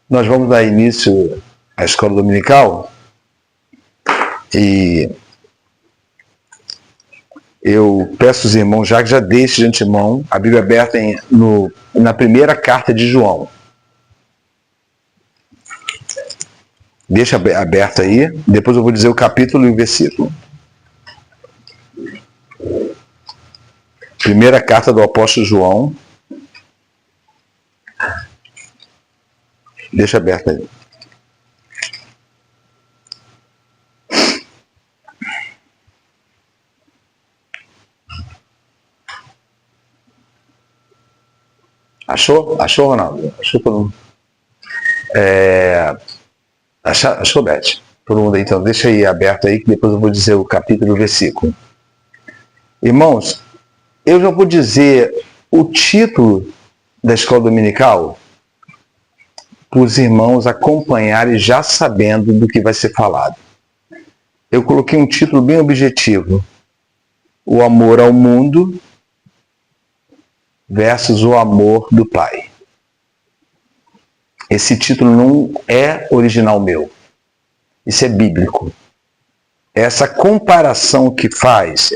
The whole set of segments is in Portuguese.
Nós vamos dar início à escola dominical e eu peço aos irmãos que já deixem de antemão a Bíblia aberta na primeira carta de João. Deixa aberta aí, depois eu vou dizer o capítulo e o versículo. Primeira carta do apóstolo João. Deixa aberta aí. Achou? Achou, Ronaldo? Achou todo mundo? Achou, Beth? Todo mundo aí, então deixa aí aberto aí, que depois eu vou dizer o capítulo e o versículo. Irmãos, eu já vou dizer o título da escola dominical para os irmãos acompanharem já sabendo do que vai ser falado. Eu coloquei um título bem objetivo: o amor ao mundo versus o amor do Pai. Esse título não é original meu. Isso é bíblico. Essa comparação que faz,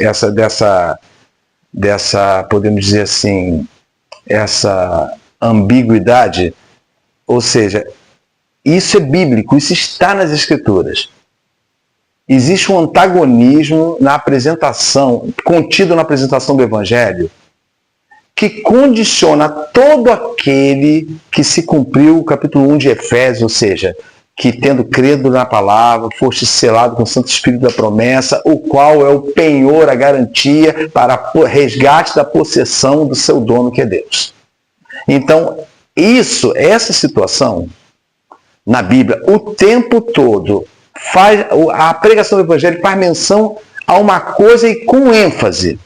dessa, podemos dizer assim, essa ambiguidade, ou seja, isso é bíblico, isso está nas Escrituras. Existe um antagonismo na apresentação, contido na apresentação do Evangelho, que condiciona todo aquele que se cumpriu o capítulo 1 de Efésios, ou seja, que tendo credo na palavra, foste selado com o Santo Espírito da promessa, o qual é o penhor, a garantia para o resgate da possessão do seu dono, que é Deus. Então, essa situação, na Bíblia, o tempo todo, a pregação do Evangelho faz menção a uma coisa e com ênfase.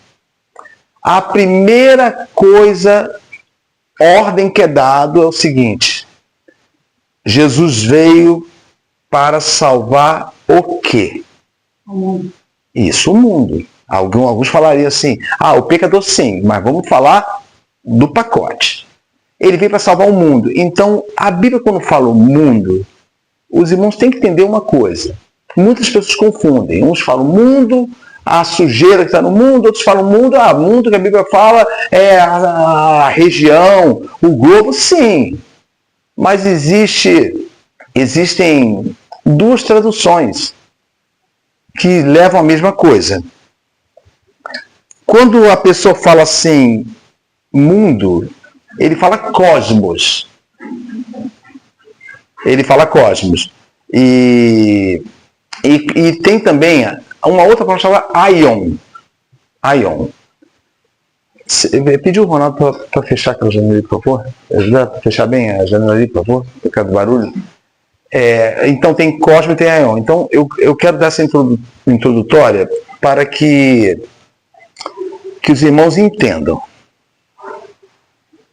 A primeira ordem que é dado é o seguinte: Jesus veio para salvar o quê? O mundo. Isso, o mundo. Alguns falariam assim, o pecador sim, mas vamos falar do pacote. Ele veio para salvar o mundo. Então, a Bíblia, quando fala o mundo, os irmãos têm que entender uma coisa. Muitas pessoas confundem. Uns falam mundo, a sujeira que está no mundo, outros falam mundo, mundo que a Bíblia fala é a região, o globo, sim. Mas existem duas traduções que levam a mesma coisa. Quando a pessoa fala assim, mundo, ele fala cosmos. Ele fala cosmos. E tem também uma outra palavra chamada aion. Aion. Pediu o Ronaldo para fechar aquela janela ali, por favor? Ajudar a fechar bem a janela ali, por favor? Por causa do barulho. Então tem cosmo e tem aion. Então eu quero dar essa introdutória para que os irmãos entendam.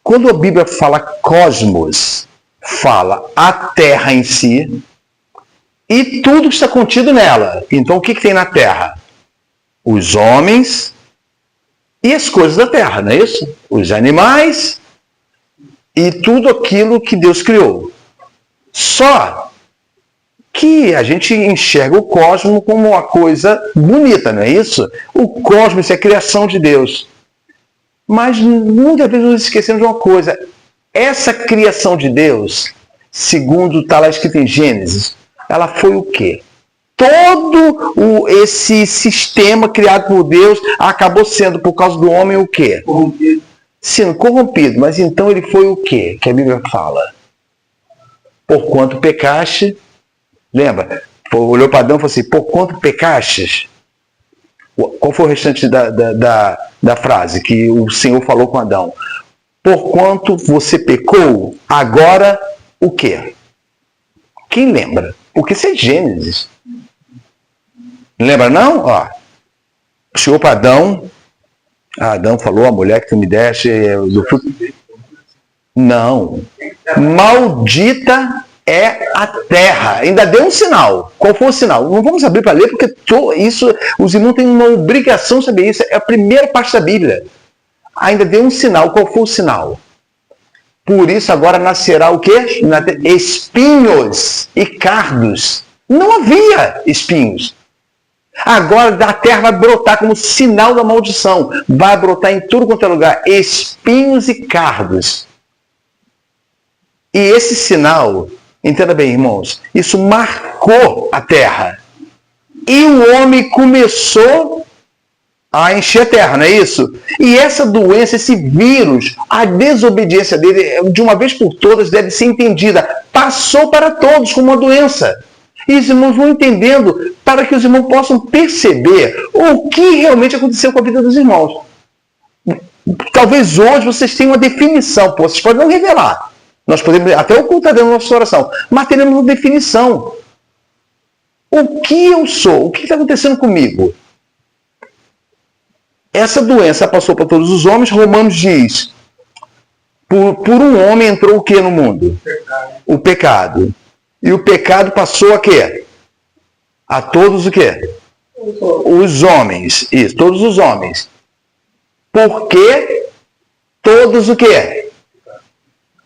Quando a Bíblia fala cosmos, fala a Terra em si e tudo que está contido nela. Então o que tem na Terra? Os homens e as coisas da Terra, não é isso? Os animais e tudo aquilo que Deus criou. Só que a gente enxerga o cosmos como uma coisa bonita, não é isso? O cosmos é a criação de Deus. Mas muitas vezes nos esquecemos de uma coisa. Essa criação de Deus, segundo está lá escrito em Gênesis, ela foi o quê? Todo esse sistema criado por Deus acabou sendo, por causa do homem, o quê? Corrompido. Sendo corrompido. Mas então ele foi o quê? Que a Bíblia fala. Porquanto pecaste, lembra? Olhou para Adão e falou assim, porquanto pecastes? Qual foi o restante da frase que o Senhor falou com Adão? Porquanto você pecou, agora o quê? Quem lembra? Porque isso é Gênesis. Não lembra não? Chegou para Adão. Adão falou, a mulher que tu me deste do fruto. Não. Maldita é a terra. Ainda deu um sinal. Qual foi o sinal? Não vamos abrir para ler, porque isso, os irmãos têm uma obrigação de saber isso. É a primeira parte da Bíblia. Ainda deu um sinal. Qual foi o sinal? Por isso agora nascerá o quê? Espinhos e cardos. Não havia espinhos. Agora da terra vai brotar como sinal da maldição. Vai brotar em tudo quanto é lugar. Espinhos e cardos. E esse sinal, entenda bem, irmãos, isso marcou a terra. E o homem começou a encher a terra, não é isso? E essa doença, esse vírus, a desobediência dele, de uma vez por todas, deve ser entendida. Passou para todos como uma doença. E os irmãos vão entendendo para que os irmãos possam perceber o que realmente aconteceu com a vida dos irmãos. Talvez hoje vocês tenham uma definição, vocês podem não revelar. Nós podemos até ocultar dentro da nossa oração, mas teremos uma definição. O que eu sou? O que está acontecendo comigo? Essa doença passou para todos os homens. Romanos diz, por um homem entrou o que no mundo? O pecado. E o pecado passou a quê? A todos o quê? Os homens. Isso, todos os homens. Porque todos o quê?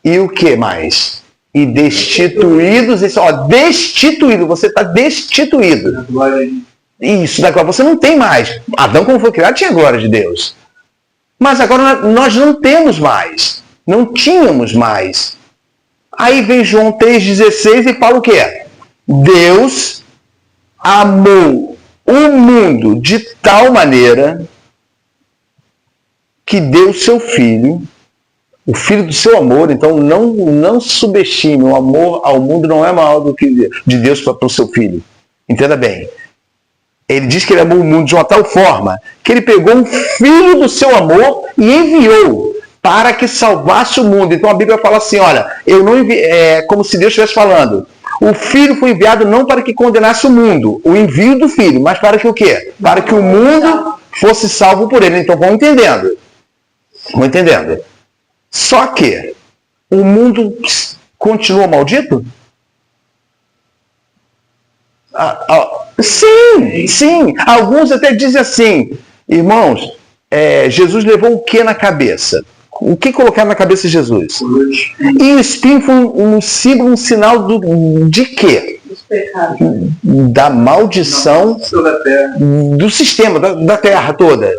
E o que mais? E destituídos, isso, ó, destituído, você está destituído. Isso, da glória. Você não tem mais. Adão, como foi criado, tinha a glória de Deus. Mas agora nós não temos mais. Não tínhamos mais. Aí vem João 3,16 e fala o quê? Deus amou o mundo de tal maneira que deu o seu Filho, o Filho do seu amor. Então não subestime, o amor ao mundo não é maior do que de Deus para o seu Filho. Entenda bem. Ele diz que ele amou o mundo de uma tal forma que ele pegou um Filho do seu amor e enviou para que salvasse o mundo. Então a Bíblia fala assim, olha, eu não é como se Deus estivesse falando. O Filho foi enviado não para que condenasse o mundo, o envio do Filho, mas para que o quê? Para que o mundo fosse salvo por ele. Então vão entendendo. Vão entendendo. Só que o mundo continua maldito? Sim. Alguns até dizem assim, irmãos, Jesus levou o que na cabeça? O que colocaram na cabeça de Jesus? E o espinho foi um símbolo, um sinal de quê? Da maldição do sistema, da terra toda.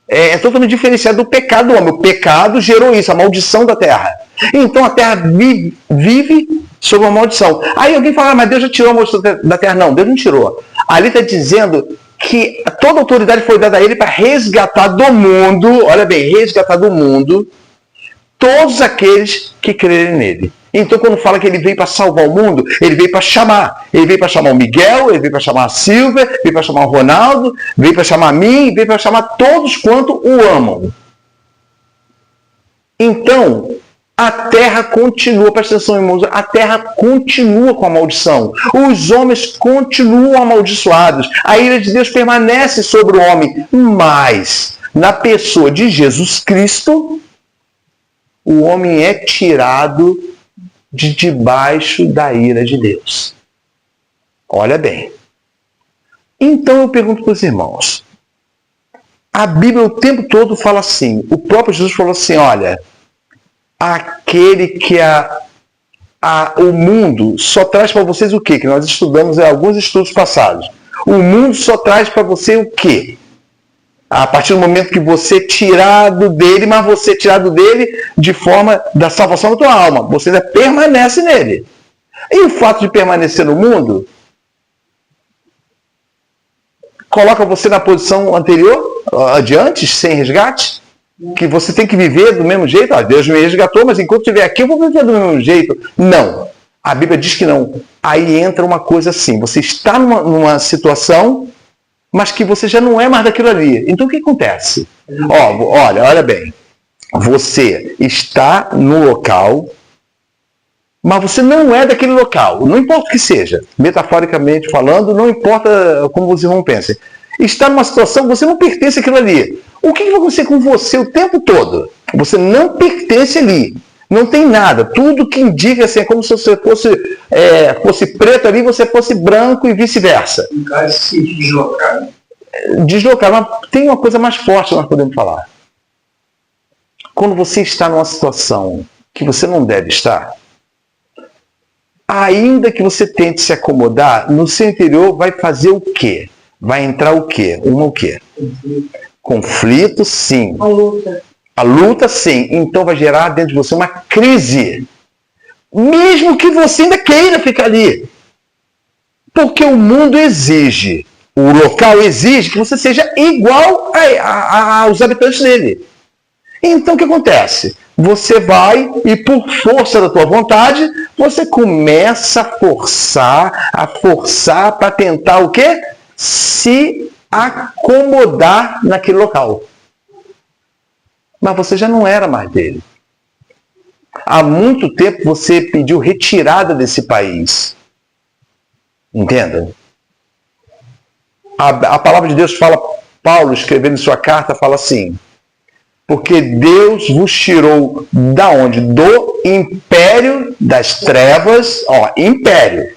É totalmente diferenciado do pecado do homem. O pecado gerou isso, a maldição da terra. Então a terra vive sob uma maldição. Aí alguém fala, mas Deus já tirou a maldição da terra. Não, Deus não tirou. Ali está dizendo que toda a autoridade foi dada a ele para resgatar do mundo, olha bem, resgatar do mundo todos aqueles que crerem nele. Então, quando fala que ele veio para salvar o mundo, ele veio para chamar. Ele veio para chamar o Miguel, ele veio para chamar a Silvia, veio para chamar o Ronaldo, veio para chamar a mim, veio para chamar todos quanto o amam. Então, a terra continua, presta atenção, irmãos, a terra continua com a maldição. Os homens continuam amaldiçoados. A ira de Deus permanece sobre o homem. Mas, na pessoa de Jesus Cristo, o homem é tirado de debaixo da ira de Deus. Olha bem. Então eu pergunto para os irmãos. A Bíblia o tempo todo fala assim. O próprio Jesus falou assim, olha, aquele que o mundo só traz para vocês o quê? Que nós estudamos em alguns estudos passados. O mundo só traz para você o quê? A partir do momento que você é tirado dele, mas você é tirado dele de forma da salvação da tua alma. Você ainda permanece nele. E o fato de permanecer no mundo coloca você na posição anterior, adiante, sem resgate? Que você tem que viver do mesmo jeito? Deus me resgatou, mas enquanto estiver aqui eu vou viver do mesmo jeito. Não. A Bíblia diz que não. Aí entra uma coisa assim. Você está numa situação, mas que você já não é mais daquilo ali. Então o que acontece? Olha bem. Você está no local, mas você não é daquele local. Não importa o que seja. Metaforicamente falando, não importa como os irmãos pensem. Está numa situação que você não pertence àquilo ali. O que vai acontecer com você o tempo todo? Você não pertence ali. Não tem nada. Tudo que indica assim, é como se você fosse fosse preto ali, você fosse branco e vice-versa. No caso, se deslocar. Deslocar, mas tem uma coisa mais forte que nós podemos falar. Quando você está numa situação que você não deve estar, ainda que você tente se acomodar, no seu interior vai fazer o quê? Vai entrar o quê? O quê? Conflito, sim. A luta, sim. Então vai gerar dentro de você uma crise. Mesmo que você ainda queira ficar ali. Porque o mundo exige, o local exige que você seja igual aos habitantes dele. Então o que acontece? Você vai e por força da tua vontade, você começa a forçar para tentar o quê? Se acomodar naquele local. Mas você já não era mais dele. Há muito tempo você pediu retirada desse país. Entenda? A palavra de Deus fala, Paulo escrevendo em sua carta, fala assim: porque Deus vos tirou da onde? Do império das trevas. Império.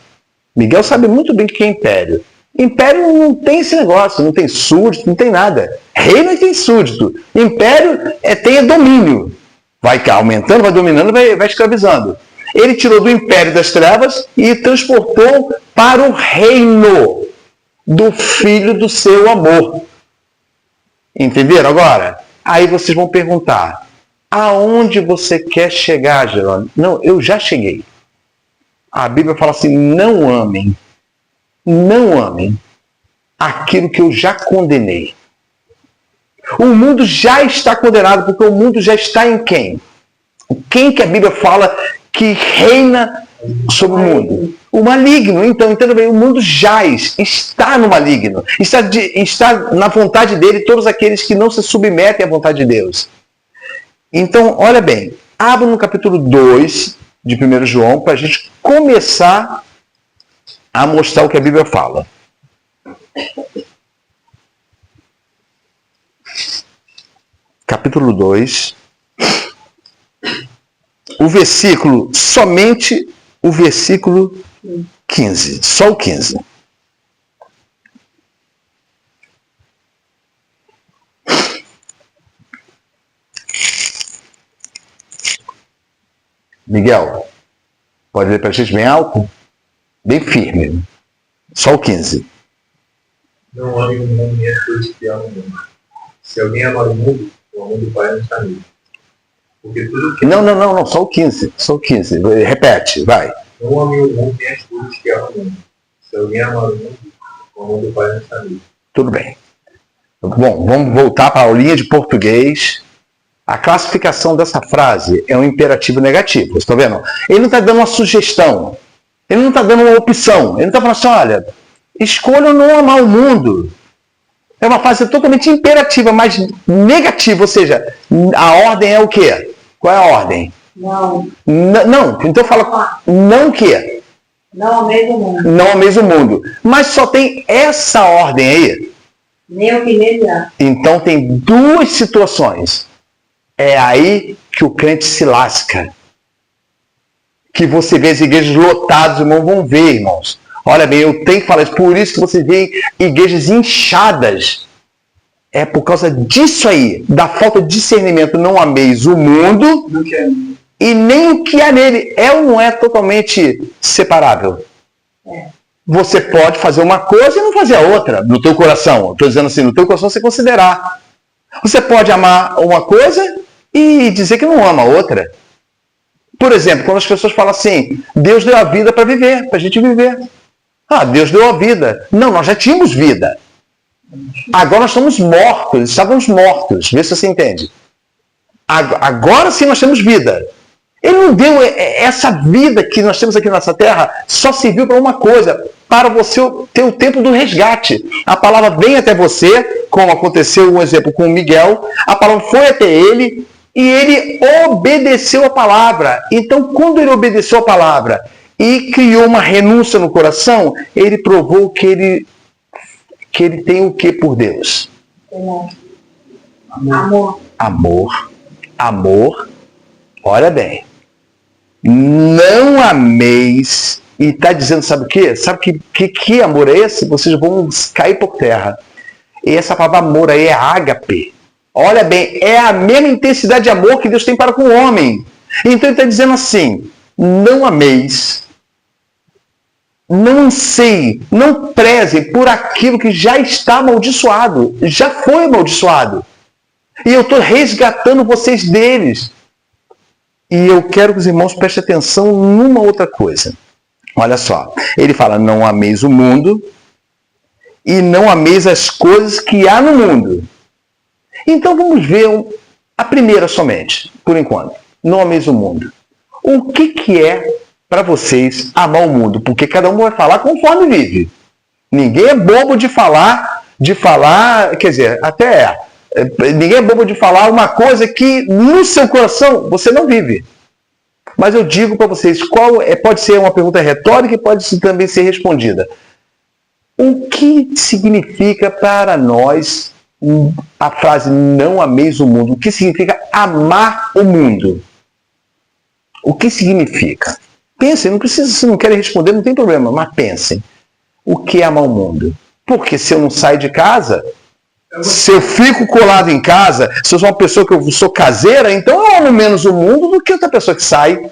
Miguel sabe muito bem o que é império. Império não tem esse negócio, não tem súdito, não tem nada. Reino não tem súdito. Império tem domínio. Vai aumentando, vai dominando, vai escravizando. Ele tirou do império das trevas e transportou para o reino do Filho do seu amor. Entenderam agora? Aí vocês vão perguntar, aonde você quer chegar, Jerônimo? Não, eu já cheguei. A Bíblia fala assim, não amem aquilo que eu já condenei. O mundo já está condenado, porque o mundo já está em quem? Quem que a Bíblia fala que reina sobre o mundo? O maligno. Então, entenda bem, o mundo jaz, está no maligno, está na vontade dele todos aqueles que não se submetem à vontade de Deus. Então, olha bem, abra no capítulo 2 de 1 João para a gente começar a mostrar o que a Bíblia fala. Capítulo 2. Somente o versículo 15. Só o 15. Miguel, pode ler para a gente bem alto? Bem firme. Só o 15. Não ame o mundo nem as coisas que amam o mundo. Se alguém amar o mundo, o amor do Pai não está nele. Porque tudo que... Não, só o 15. Só o 15. Repete, vai. Não ame o mundo nem as coisas que amam o mundo. Se alguém amar o mundo, o amor do Pai não está nele. Tudo bem. Bom, vamos voltar para a aulinha de português. A classificação dessa frase é um imperativo negativo. Vocês estão vendo? Ele não está dando uma sugestão. Ele não está dando uma opção. Ele não está falando assim, olha, escolha não amar o mundo. É uma frase totalmente imperativa, mas negativa. Ou seja, a ordem é o quê? Qual é a ordem? Não. Não. Então fala, não o quê? Não ameis o mundo. Não ameis o mundo. Mas só tem essa ordem aí. Nem o que nele há. Então tem duas situações. É aí que o crente se lasca. Que você vê as igrejas lotadas, irmãos, vão ver, irmãos. Olha bem, eu tenho que falar isso. Por isso que você vê igrejas inchadas. É por causa disso aí, da falta de discernimento. Não ameis o mundo e nem o que há nele. É ou não é totalmente separável? É. Você pode fazer uma coisa e não fazer a outra no teu coração. Estou dizendo assim, no teu coração você considerar. Você pode amar uma coisa e dizer que não ama a outra. Por exemplo, quando as pessoas falam assim, Deus deu a vida para viver, para a gente viver. Deus deu a vida. Não, nós já tínhamos vida. Agora nós estamos mortos, estávamos mortos. Vê se você entende. Agora sim nós temos vida. Ele não deu essa vida que nós temos aqui nessa terra, só serviu para uma coisa, para você ter o tempo do resgate. A palavra vem até você, como aconteceu um exemplo com o Miguel, a palavra foi até ele e ele obedeceu a palavra. Então, quando ele obedeceu a palavra e criou uma renúncia no coração, ele provou que ele tem o que por Deus? Amor. Olha bem. Não ameis E está dizendo, sabe o quê? Sabe que amor é esse? Vocês vão cair por terra. E essa palavra amor aí é ágape. Olha bem, é a mesma intensidade de amor que Deus tem para com o homem. Então ele está dizendo assim, não ameis, não anseie, não prezem por aquilo que já está amaldiçoado, já foi amaldiçoado. E eu estou resgatando vocês deles. E eu quero que os irmãos prestem atenção numa outra coisa. Olha só, ele fala, não ameis o mundo e não ameis as coisas que há no mundo. Então vamos ver a primeira somente, por enquanto. Não ameis o mundo. O que é para vocês amar o mundo? Porque cada um vai falar conforme vive. Ninguém é bobo de falar, quer dizer, até ninguém é bobo de falar uma coisa que no seu coração você não vive. Mas eu digo para vocês, pode ser uma pergunta retórica e pode também ser respondida. O que significa para nós a frase não ameis o mundo? O que significa amar o mundo? O que significa? Pensem, não precisa, se não querem responder, não tem problema, mas pensem. O que é amar o mundo? Porque se eu não saio de casa, se eu fico colado em casa, se eu sou uma pessoa que eu sou caseira, então eu amo menos o mundo do que outra pessoa que sai.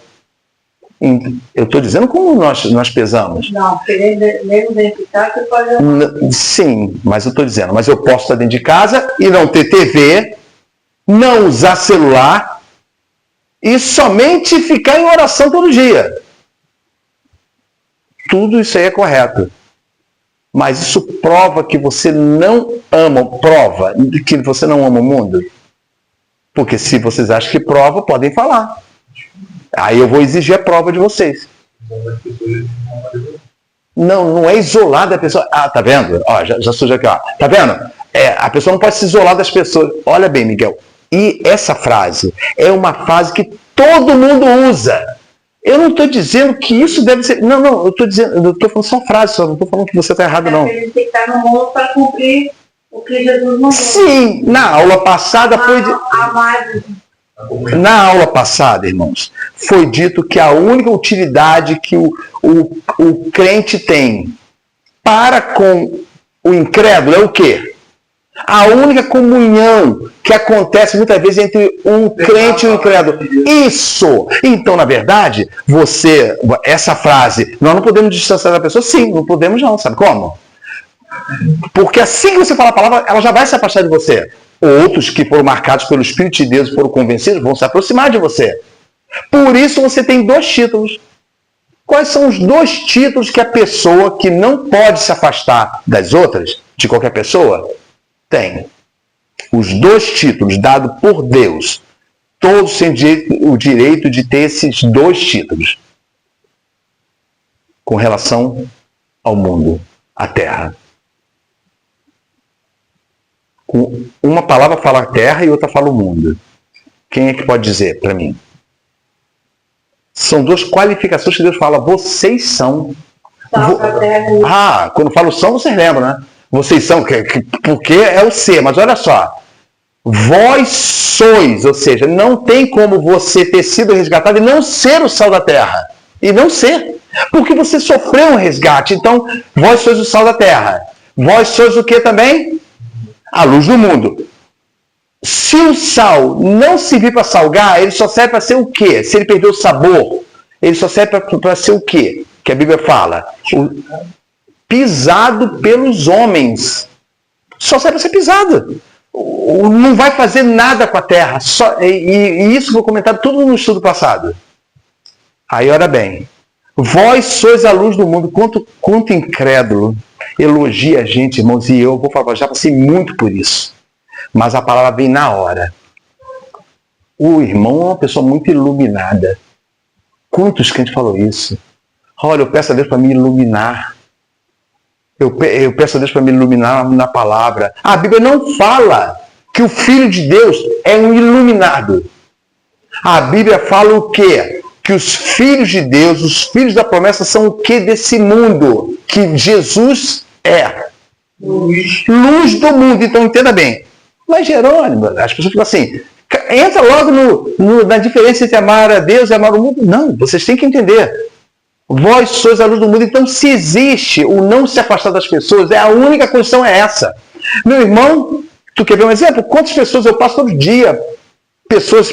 Eu estou dizendo como nós pesamos. Não, porque mesmo dentro de casa você pode amar. Sim, mas eu estou dizendo, mas eu posso estar dentro de casa e não ter TV, não usar celular e somente ficar em oração todo dia. Tudo isso aí é correto. Mas isso prova que você não ama, prova que você não ama o mundo? Porque se vocês acham que prova, podem falar. Aí eu vou exigir a prova de vocês. Não é isolar da pessoa. Ah, tá vendo? Ó, já surgiu aqui, ó. Tá vendo? A pessoa não pode se isolar das pessoas. Olha bem, Miguel. E essa frase é uma frase que todo mundo usa. Eu não estou dizendo que isso deve ser... Não, eu estou dizendo... Eu estou falando só frase, só não estou falando que você está errado, não. A gente tem que estar no mundo para cumprir o que Jesus mandou. Sim, na aula passada foi... Na aula passada, irmãos, foi dito que a única utilidade que o crente tem para com o incrédulo é o quê? A única comunhão que acontece muitas vezes entre um crente e um incrédulo. Isso! Então, na verdade, essa frase, nós não podemos distanciar da pessoa? Sim, não podemos não, sabe como? Porque assim que você fala a palavra, ela já vai se afastar de você. Outros que foram marcados pelo Espírito de Deus e foram convencidos vão se aproximar de você. Por isso você tem 2 títulos. Quais são os 2 títulos que a pessoa que não pode se afastar das outras, de qualquer pessoa, tem? Os 2 títulos dados por Deus. Todos têm o direito de ter esses 2 títulos. Com relação ao mundo, à terra. Uma palavra fala a terra e outra fala o mundo. Quem é que pode dizer para mim? São 2 qualificações que Deus fala. Vocês são. Quando falo são, vocês lembram, né? Vocês são, porque é o ser. Mas olha só. Vós sois, ou seja, não tem como você ter sido resgatado e não ser o sal da terra. E não ser. Porque você sofreu um resgate. Então, vós sois o sal da terra. Vós sois o que também? A luz do mundo. Se o sal não servir para salgar, ele só serve para ser o quê? Se ele perdeu o sabor, ele só serve para ser o quê? Que a Bíblia fala. Pisado pelos homens. Só serve para ser pisado. Não vai fazer nada com a terra. E isso foi comentado tudo no estudo passado. Aí, ora bem. Vós sois a luz do mundo. Quanto incrédulo elogia a gente, irmãos, e eu vou falar, já passei muito por isso. Mas a palavra vem na hora. O irmão é uma pessoa muito iluminada. Quantos crentes falou isso? Olha, eu peço a Deus para me iluminar. Eu peço a Deus para me iluminar na palavra. A Bíblia não fala que o Filho de Deus é um iluminado. A Bíblia fala o quê? Que os filhos de Deus, os filhos da promessa, são o que desse mundo? Que Jesus é. Luz do mundo. Então, entenda bem. Mas, Jerônimo, as pessoas ficam assim, entra logo na diferença entre amar a Deus e amar o mundo. Não, vocês têm que entender. Vós sois a luz do mundo. Então, se existe o não se afastar das pessoas, a única condição é essa. Meu irmão, tu quer ver um exemplo? Quantas pessoas eu passo todo dia? Pessoas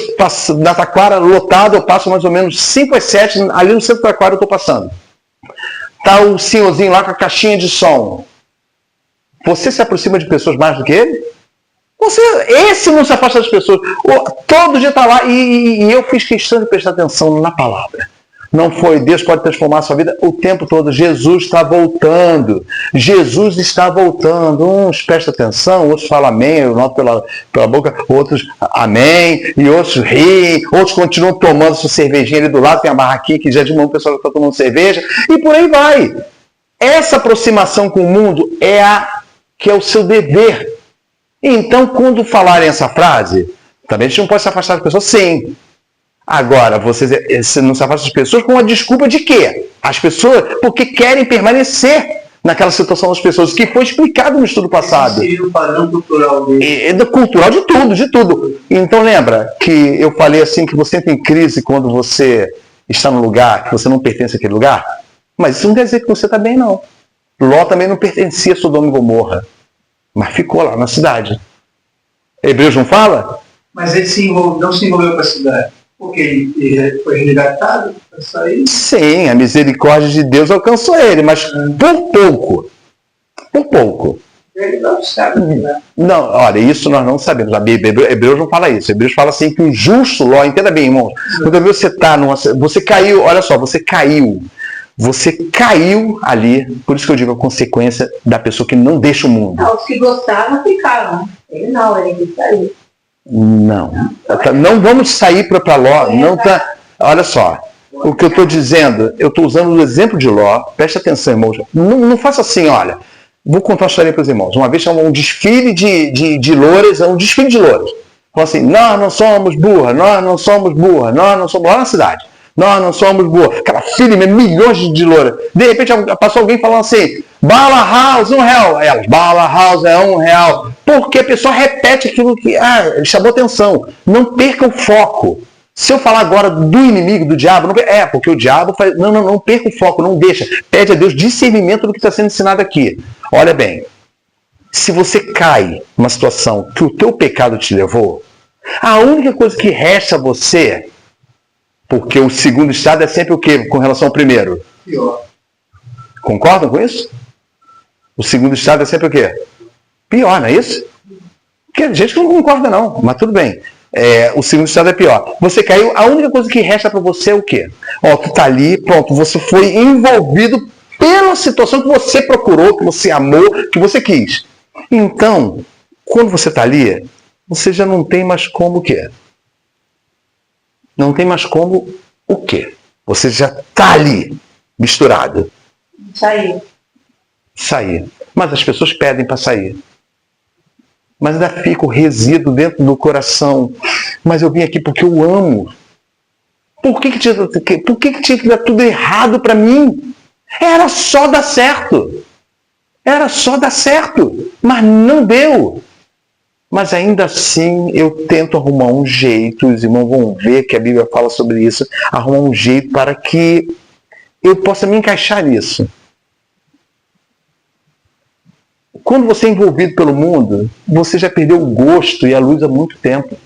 na Taquara lotado, eu passo mais ou menos 5 às 7, ali no centro da Taquara eu estou passando. Tá o senhorzinho lá com a caixinha de som. Você se aproxima de pessoas mais do que ele? Esse não se afasta das pessoas. Todo dia está lá e eu fiz questão de prestar atenção na palavra. Não foi, Deus pode transformar a sua vida o tempo todo. Jesus está voltando. Jesus está voltando. Uns prestam atenção, outros falam amém, eu noto pela boca, outros amém, e outros riem, outros continuam tomando sua cervejinha ali do lado, tem a barraquinha que já de uma pessoa que está tomando cerveja, e por aí vai. Essa aproximação com o mundo que é o seu dever. Então, quando falarem essa frase, também a gente não pode se afastar das pessoas, sim. Agora, você não se afasta das pessoas com a desculpa de quê? As pessoas, porque querem permanecer naquela situação das pessoas, que foi explicado no estudo passado. Esse seria o padrão cultural dele. Cultural de tudo. Então lembra que eu falei assim, que você entra em crise quando você está num lugar que você não pertence àquele lugar? Mas isso não quer dizer que você está bem, não. Ló também não pertencia a Sodoma e Gomorra, mas ficou lá na cidade. Hebreus não fala? Mas ele não se envolveu com a cidade. Porque ele foi resgatado para sair. Sim, a misericórdia de Deus alcançou ele, mas por pouco. Por pouco. Ele não sabe, né? Não, olha, isso nós não sabemos. Hebreus não fala isso. Hebreus fala assim que o justo Ló, entenda bem, irmão. Quando você está você caiu, olha só, você caiu. Você caiu ali, por isso que eu digo a consequência da pessoa que não deixa o mundo. Os que gostavam ficaram. Ele não, ele quis sair. Não vamos sair para Ló. Não tá, olha só, o que eu estou dizendo, eu estou usando o exemplo de Ló. Preste atenção, irmãos. Não faça assim, olha. Vou contar uma história para os irmãos. Uma vez chamou um desfile de louras, Falou assim, nós não somos burras, nós não somos burras lá na cidade. Nós não somos boas. Aquela filha, milhões de louras. De repente passou alguém falando assim, Bala House, R$1. Aí elas, Bala House é R$1. Porque a pessoa repete aquilo que chamou atenção. Não perca o foco. Se eu falar agora do inimigo, do diabo, porque o diabo faz. Não perca o foco, não deixa. Pede a Deus discernimento do que está sendo ensinado aqui. Olha bem, se você cai numa situação que o teu pecado te levou, a única coisa que resta a você, porque o segundo estado é sempre o quê com relação ao primeiro? Pior. Concordam com isso? O segundo estado é sempre o quê? Pior, não é isso? Porque a gente não concorda não, mas tudo bem. O segundo estado é pior. Você caiu, a única coisa que resta para você é o quê? Tu tá ali, pronto, você foi envolvido pela situação que você procurou, que você amou, que você quis. Então, quando você está ali, você já não tem mais como o quê? Não tem mais como o quê? Você já está ali, misturado. Sair. Mas as pessoas pedem para sair. Mas ainda fica o resíduo dentro do coração. Mas eu vim aqui porque eu amo. Por que tinha que dar tudo errado para mim? Era só dar certo. Mas não deu. Mas ainda assim eu tento arrumar um jeito, os irmãos vão ver que a Bíblia fala sobre isso, arrumar um jeito para que eu possa me encaixar nisso. Quando você é envolvido pelo mundo, você já perdeu o gosto e a luz há muito tempo.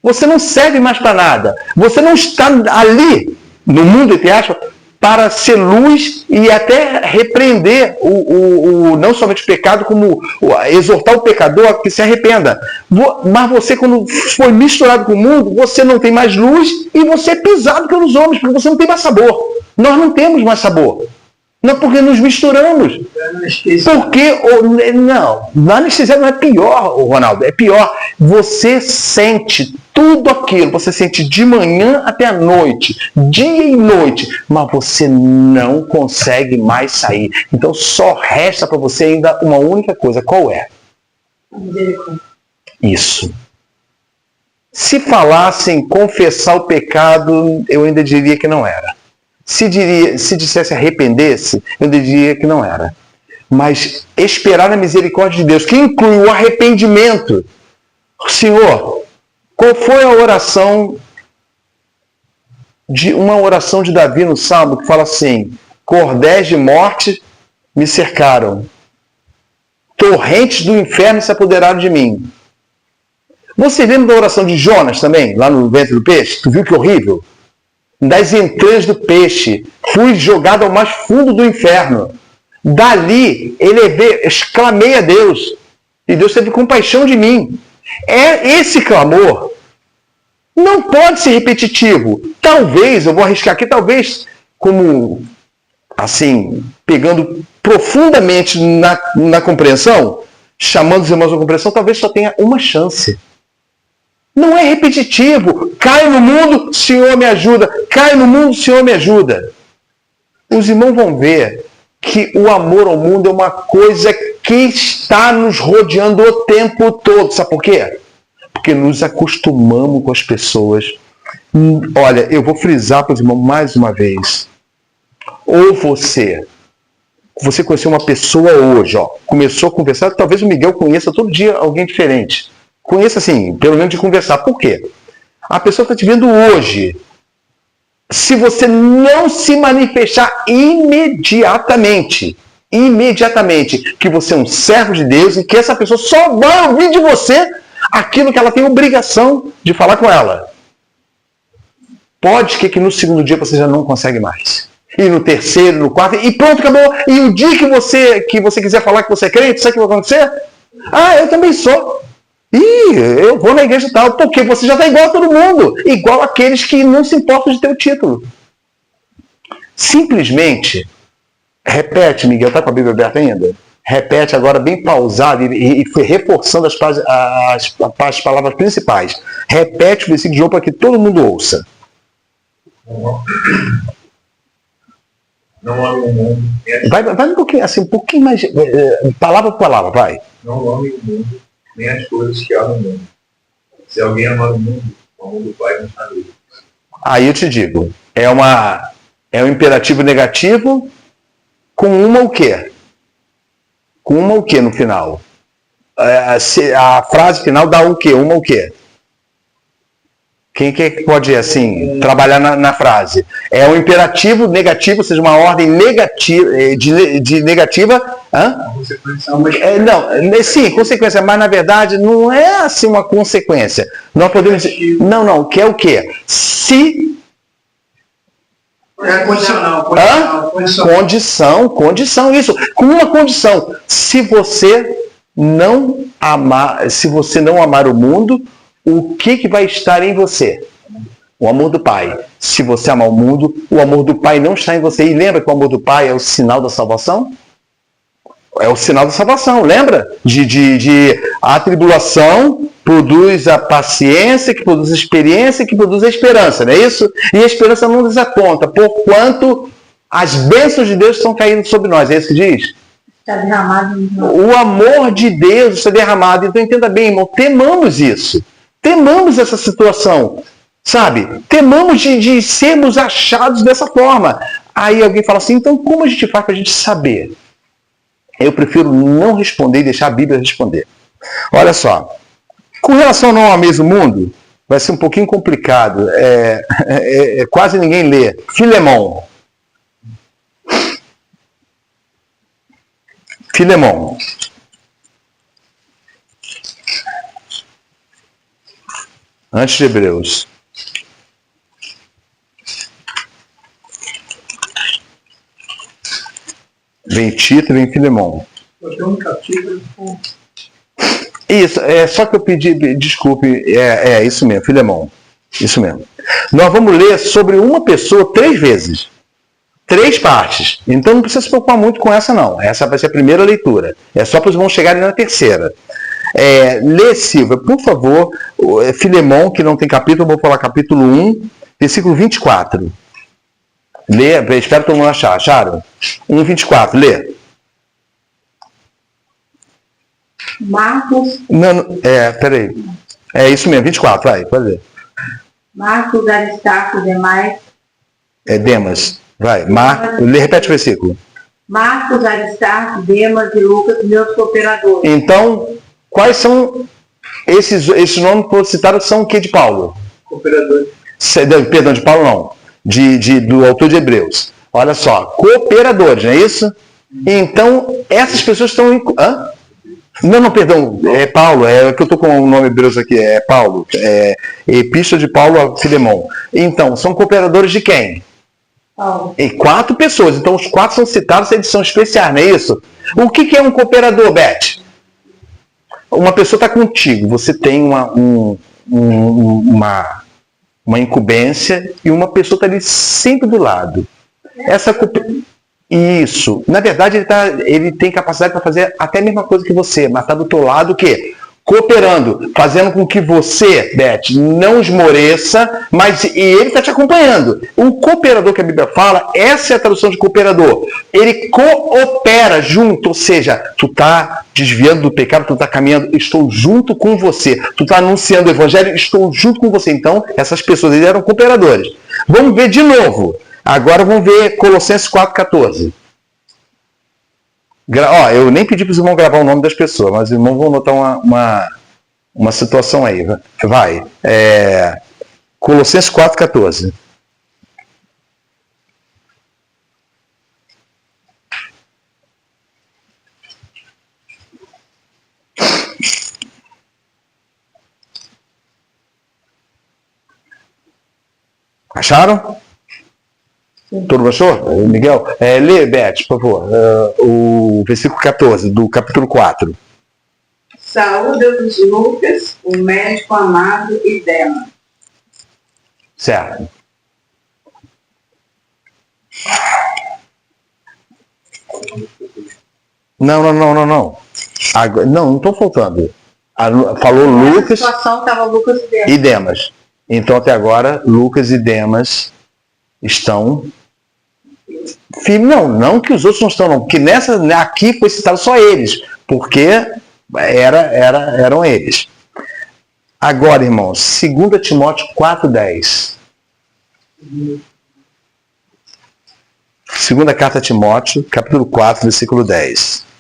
Você não serve mais para nada. Você não está ali, no mundo, entre aspas, para ser luz e até repreender não somente o pecado, como exortar o pecador a que se arrependa. Mas você, quando foi misturado com o mundo, você não tem mais luz e você é pisado pelos homens, porque você não tem mais sabor. Nós não temos mais sabor. Não, porque nos misturamos. Na anestesia não é pior, Ronaldo, é pior. Você sente tudo aquilo, você sente de manhã até a noite, dia e noite, mas você não consegue mais sair. Então só resta para você ainda uma única coisa, qual é? Isso. Se falassem confessar o pecado, eu ainda diria que não era. Se dissesse arrepender-se, eu diria que não era. Mas esperar na misericórdia de Deus, que inclui o arrependimento. Senhor, qual foi a oração de uma oração de Davi no Salmo que fala assim: cordéis de morte me cercaram, torrentes do inferno se apoderaram de mim. Você lembra da oração de Jonas também, lá no ventre do peixe? Tu viu que horrível? Das entranhas do peixe, fui jogado ao mais fundo do inferno. Dali, exclamei a Deus, e Deus teve compaixão de mim. Esse clamor não pode ser repetitivo. Talvez, eu vou arriscar aqui, talvez, como, assim, pegando profundamente na compreensão, chamando os irmãos à compreensão, talvez só tenha uma chance. Não é repetitivo. Caio no mundo, Senhor me ajuda. Caio no mundo, Senhor me ajuda. Os irmãos vão ver que o amor ao mundo é uma coisa que está nos rodeando o tempo todo. Sabe por quê? Porque nos acostumamos com as pessoas. Olha, eu vou frisar para os irmãos mais uma vez. Ou você conheceu uma pessoa hoje, começou a conversar, talvez o Miguel conheça todo dia alguém diferente. Conheça assim, pelo menos de conversar. Por quê? A pessoa está te vendo hoje. Se você não se manifestar imediatamente, que você é um servo de Deus e que essa pessoa só vai ouvir de você aquilo que ela tem obrigação de falar com ela. Pode que no segundo dia você já não consegue mais. E no terceiro, no quarto, e pronto, acabou. E o dia que você quiser falar que você é crente, sabe o que vai acontecer? Ah, eu também sou. Eu vou na igreja tal, porque você já está igual a todo mundo. Igual aqueles que não se importam de ter o título. Simplesmente, repete, Miguel, está com a Bíblia aberta ainda? Repete agora bem pausado e reforçando as palavras principais. Repete o versículo de João para que todo mundo ouça. Não ame o mundo. Vai um pouquinho, assim, um pouquinho mais, palavra por palavra, vai. Não ame o mundo, nem as coisas que há no mundo. Se alguém amar o mundo, o mundo do Pai não está nele. Aí eu te digo, é um imperativo negativo com uma o quê? Com uma o quê no final? A frase final dá o quê? Uma o quê? Quem que pode, assim, trabalhar na frase? É um imperativo negativo, ou seja, uma ordem negativa, de negativa. Sim, consequência, mas na verdade não é assim uma consequência. Nós podemos dizer, não, que é o quê? Se... É condicional. Condição, isso. Com uma condição. Se você não amar o mundo, o que vai estar em você? O amor do Pai. Se você amar o mundo, o amor do Pai não está em você. E lembra que o amor do Pai é o sinal da salvação? É o sinal da salvação, lembra? A tribulação produz a paciência, que produz a experiência, que produz a esperança, não é isso? E a esperança não desaponta, porquanto as bênçãos de Deus estão caindo sobre nós. É isso que diz? Está derramado. O amor de Deus está derramado. Então entenda bem, irmão, temamos isso. Temamos essa situação, sabe? Temamos de sermos achados dessa forma. Aí alguém fala assim, então como a gente faz para a gente saber? Eu prefiro não responder e deixar a Bíblia responder. Olha só, com relação ao não amar o mundo, vai ser um pouquinho complicado. Quase ninguém lê. Filemão. Antes de Hebreus. Vem Tito e vem Filemão. Eu tenho um capítulo. Isso, só que eu pedi, desculpe, isso mesmo, Filemão. Isso mesmo. Nós vamos ler sobre uma pessoa 3 vezes. 3 partes. Então não precisa se preocupar muito com essa, não. Essa vai ser a primeira leitura. É só para os irmãos chegarem na terceira. Lê, Silvia, por favor, Filemão, que não tem capítulo, eu vou falar capítulo 1, versículo 24. Lê, espero que todo mundo acharam? 1:24, lê. Marcos. Peraí. É isso mesmo, 24, vai, pode ler. Marcos, Aristarco, Demais. Demas, vai. Repete o versículo. Marcos, Aristarco, Demas e Lucas, meus cooperadores. Então, quais são esses nomes que foram citados? São o que de Paulo? Cooperadores. Perdão, de Paulo não. do autor de Hebreus. Olha só, cooperadores, não é isso? Então, essas pessoas estão... Não, perdão, é Paulo, é que eu estou com o nome Hebreus aqui, é Paulo, é Epístola de Paulo a Filemão. Então, são cooperadores de quem? Paulo. E 4 pessoas, então os 4 são citados na edição especial, não é isso? O que é um cooperador, Beth? Uma pessoa está contigo, você tem uma incumbência e uma pessoa está ali sempre do lado. Isso. Na verdade, ele tem capacidade para fazer até a mesma coisa que você, mas está do teu lado o quê? Cooperando, fazendo com que você, Beth, não esmoreça, mas ele está te acompanhando. O cooperador que a Bíblia fala, essa é a tradução de cooperador. Ele coopera junto, ou seja, tu está desviando do pecado, tu está caminhando, estou junto com você. Tu está anunciando o evangelho, estou junto com você. Então, essas pessoas, eles eram cooperadores. Vamos ver de novo. Agora vamos ver Colossenses 4,14. Eu nem pedi para os irmãos gravar o nome das pessoas, mas os irmãos vão notar uma situação aí. Vai. Colossenses 4,14. Acharam? Todo mundo achou? Miguel? Lê, Beth, por favor, o versículo 14 do capítulo 4. Saúde-vos, Lucas, o médico amado e Demas. Certo. Não. Não estou faltando. Falou Lucas. Na situação estava Lucas e Demas. Então, até agora, Lucas e Demas estão... Não que os outros não estão, não. Porque aqui foi citado só eles. Porque eram eles. Agora, irmãos, 2 Timóteo 4,10. Segunda carta a Timóteo, capítulo 4, versículo 10.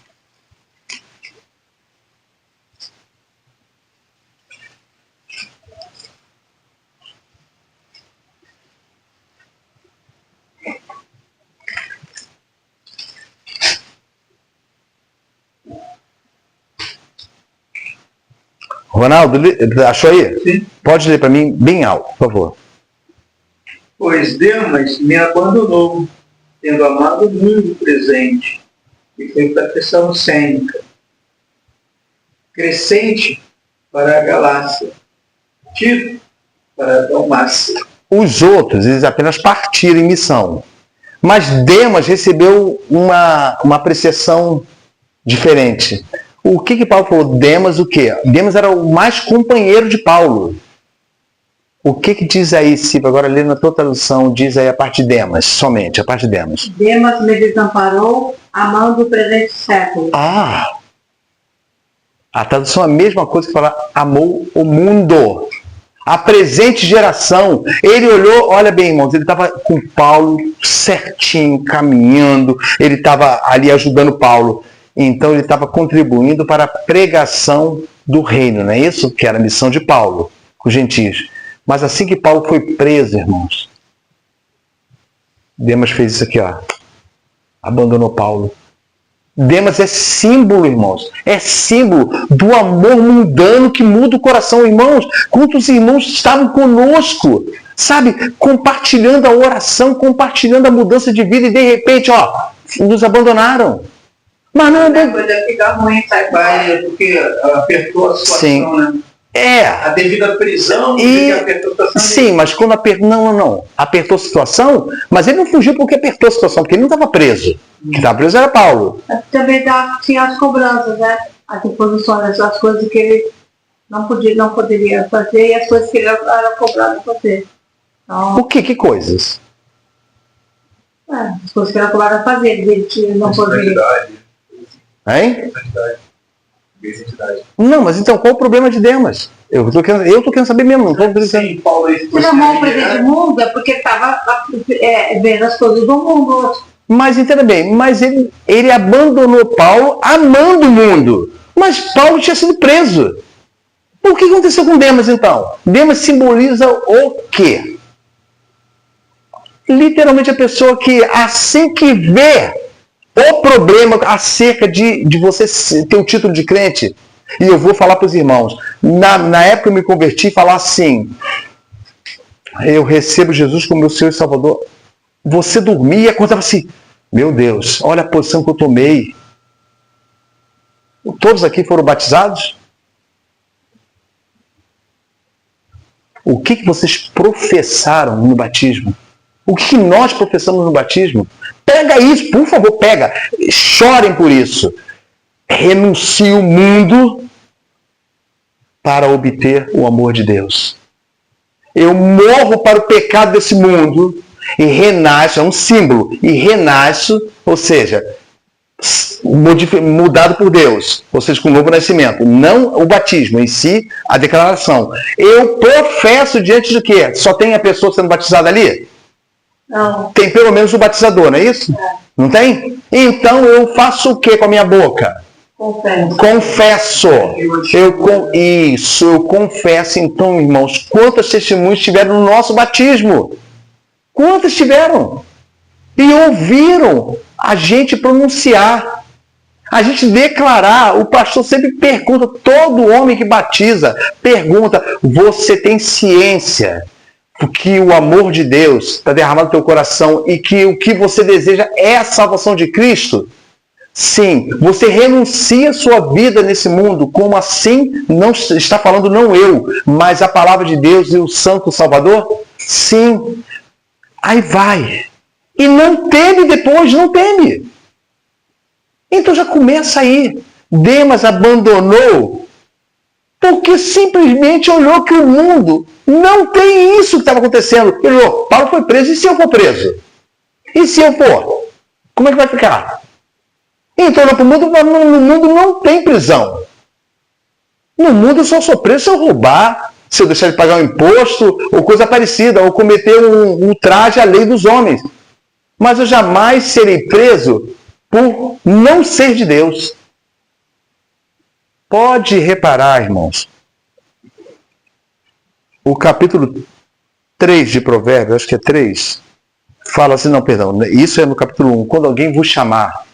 Ronaldo, achou aí? Sim. Pode ler para mim bem alto, por favor. Pois Demas me abandonou, tendo amado o mundo presente, e foi para Tessalônica, Crescente para a Galácia, Tito para a Dalmácia. Os outros, eles apenas partiram em missão. Mas Demas recebeu uma apreciação diferente. O que Paulo falou? Demas o quê? Demas era o mais companheiro de Paulo. O que diz aí, Silvia? Agora lendo na tua tradução, diz aí a parte de Demas, somente, a parte de Demas. Demas me desamparou, amando o presente século. A tradução é a mesma coisa que falar amou o mundo. A presente geração. Ele olhou, olha bem, irmãos, ele estava com Paulo certinho, caminhando, ele estava ali ajudando Paulo. Então ele estava contribuindo para a pregação do reino, não é isso? Que era a missão de Paulo, com os gentios. Mas assim que Paulo foi preso, irmãos, Demas fez isso aqui, ó. Abandonou Paulo. Demas é símbolo, irmãos. É símbolo do amor mundano que muda o coração, irmãos. Quantos irmãos estavam conosco, sabe? Compartilhando a oração, compartilhando a mudança de vida e de repente, ó, nos abandonaram. Mas não Depois ficar ruim, sai baile, porque apertou a situação, sim, né? A devida prisão, apertou a situação. Sim, dele. Mas quando apertou. Não. Apertou a situação, mas ele não fugiu porque apertou a situação, porque ele não estava preso. Quem estava preso era Paulo. Também tinha as cobranças, né? As imposições, as coisas que ele não poderia fazer e as coisas que ele era cobrado a fazer. Então, o quê? Que coisas? As coisas que ele era cobrado a fazer, ele não poderia. Hein? Não, mas então qual o problema de Demas? Eu tô querendo saber mesmo. Não estou Sim, Paulo, se ele amou o presente mundo é porque estava vendo as coisas do mundo. Mas entenda bem, mas ele abandonou Paulo amando o mundo. Mas Paulo tinha sido preso. O que aconteceu com Demas então? Demas simboliza o quê? Literalmente a pessoa que, assim que vê o problema acerca de você ter o título de crente, e eu vou falar para os irmãos, na época eu me converti e falar assim, eu recebo Jesus como meu Senhor e Salvador. Você dormia e acordava assim, meu Deus, olha a posição que eu tomei. Todos aqui foram batizados? O que vocês professaram no batismo? O que nós professamos no batismo? Pega isso, por favor, pega. Chorem por isso. Renuncie o mundo para obter o amor de Deus. Eu morro para o pecado desse mundo e renasço, é um símbolo, e renasço, ou seja, mudado por Deus, ou seja, com um novo nascimento. Não o batismo em si, a declaração. Eu professo diante de quê? Só tem a pessoa sendo batizada ali? Não. Tem pelo menos o batizador, não é isso? É. Não tem? Então eu faço o que com a minha boca? Confesso. Eu confesso. Então, irmãos, quantos testemunhos tiveram no nosso batismo? Quantos tiveram? E ouviram a gente pronunciar, a gente declarar. O pastor sempre pergunta, todo homem que batiza pergunta, você tem ciência que o amor de Deus está derramado no teu coração e que o que você deseja é a salvação de Cristo? Sim. Você renuncia a sua vida nesse mundo, como assim? Não está falando não eu, mas a palavra de Deus e o Santo Salvador? Sim. Aí vai. E não teme depois, não teme. Então já começa aí. Demas abandonou porque simplesmente olhou que o mundo não tem isso que estava acontecendo. Ele olhou, Paulo foi preso, e se eu for preso? E se eu for? Como é que vai ficar? Então olhou para o mundo, no mundo não tem prisão. No mundo eu só sou preso se eu roubar, se eu deixar de pagar um imposto, ou coisa parecida, ou cometer um traje à lei dos homens. Mas eu jamais serei preso por não ser de Deus. Pode reparar, irmãos, o capítulo 3 de Provérbios, acho que é 3, fala assim, não, perdão, isso é no capítulo 1, quando alguém vos chamar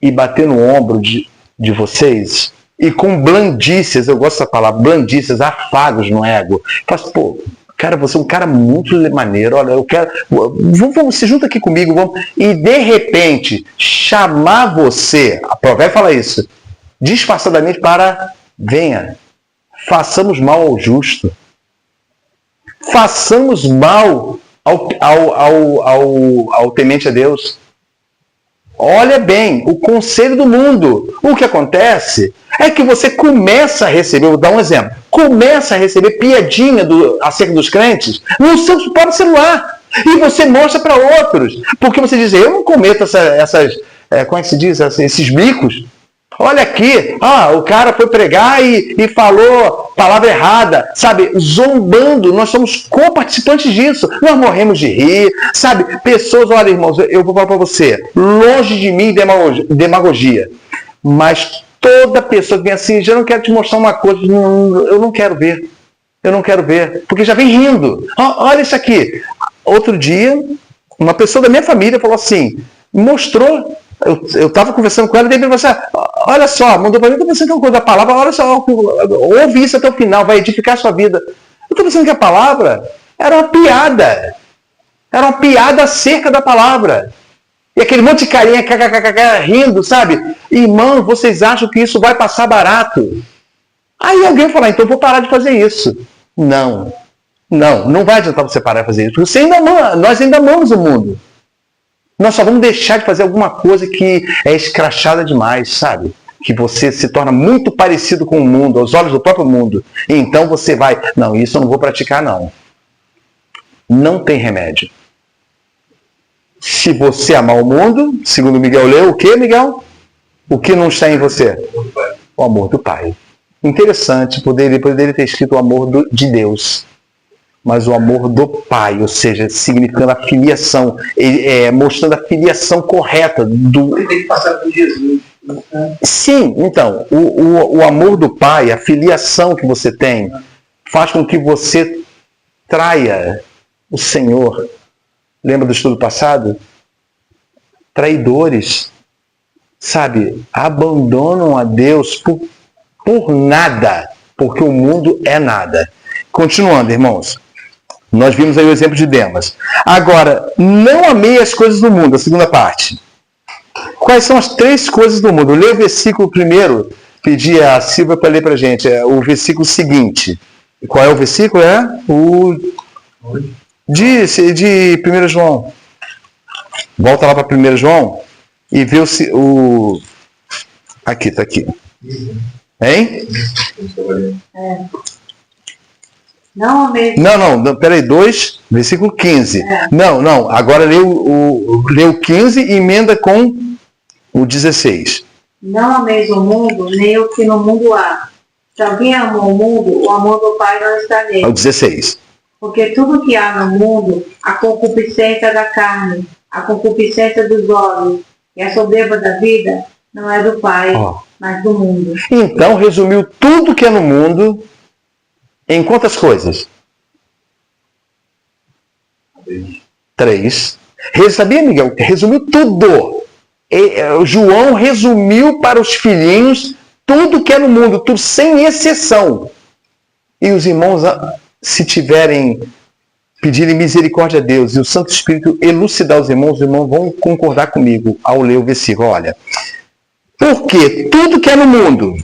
e bater no ombro de vocês, e com blandícias, eu gosto dessa palavra, blandícias, afagos no ego, faz, pô, cara, você é um cara muito maneiro, olha, eu quero, vamos, se junta aqui comigo, vamos, e de repente, chamar você, a Provérbio fala isso, disfarçadamente para, venha, façamos mal ao justo, façamos mal ao temente a Deus. Olha bem, o conselho do mundo. O que acontece é que você começa a receber, vou dar um exemplo, começa a receber piadinha acerca dos crentes no seu próprio celular. E você mostra para outros. Porque você diz, eu não cometo essas como é que se diz? Esses bicos. Olha aqui, o cara foi pregar e falou palavra errada, sabe? Zombando, nós somos co-participantes disso. Nós morremos de rir, sabe? Pessoas, olha, irmãos, eu vou falar para você, longe de mim demagogia, mas toda pessoa que vem assim, já não quero te mostrar uma coisa, eu não quero ver, porque já vem rindo. Olha isso aqui. Outro dia, uma pessoa da minha família falou assim, mostrou. Eu estava conversando com ela e daí ele falou assim, olha só, mandou para mim, estou pensando que é uma coisa da palavra, olha só, ouve isso até o final, vai edificar a sua vida. Eu estou pensando que a palavra era uma piada acerca da palavra. E aquele monte de carinha rindo, sabe? Irmão, vocês acham que isso vai passar barato? Aí alguém vai falar, então eu vou parar de fazer isso. Não vai adiantar você parar de fazer isso, porque nós ainda amamos o mundo. Nós só vamos deixar de fazer alguma coisa que é escrachada demais, sabe? Que você se torna muito parecido com o mundo, aos olhos do próprio mundo. E então você vai, não, isso eu não vou praticar, não. Não tem remédio. Se você amar o mundo, segundo Miguel leu, o que, Miguel? O que não está em você? O amor do Pai. Interessante, poderia ter escrito o amor de Deus. Mas o amor do Pai, ou seja, significando a filiação, mostrando a filiação correta do... Ele tem que passar por Jesus. Sim, então, o amor do Pai, a filiação que você tem, faz com que você traia o Senhor, lembra do estudo passado? Traidores, sabe, abandonam a Deus por nada, porque o mundo é nada. Continuando, irmãos, nós vimos aí o exemplo de Demas. Agora, não amei as coisas do mundo, a segunda parte. Quais são as 3 coisas do mundo? Eu leio o versículo primeiro, pedi a Silvia para ler para a gente, é o versículo seguinte. Qual é o versículo? É o de 1 João. Volta lá para 1 João e vê o... Aqui, está aqui. Hein? Não amei. Não, peraí, 2, versículo 15. Não, agora lê o 15 e emenda com o 16. Não ameis o mundo, nem o que no mundo há. Se alguém amou o mundo, o amor do Pai não está nele. É o 16. Porque tudo que há no mundo, a concupiscência da carne, a concupiscência dos olhos e a soberba da vida, não é do Pai, mas do mundo. Então, resumiu tudo que é no mundo em quantas coisas? 3. Sabia, Miguel? Resumiu tudo. João resumiu para os filhinhos tudo que é no mundo, tudo sem exceção. E os irmãos, se pedirem misericórdia a Deus e o Santo Espírito elucidar os irmãos vão concordar comigo ao ler o versículo. Olha, porque tudo que é no mundo,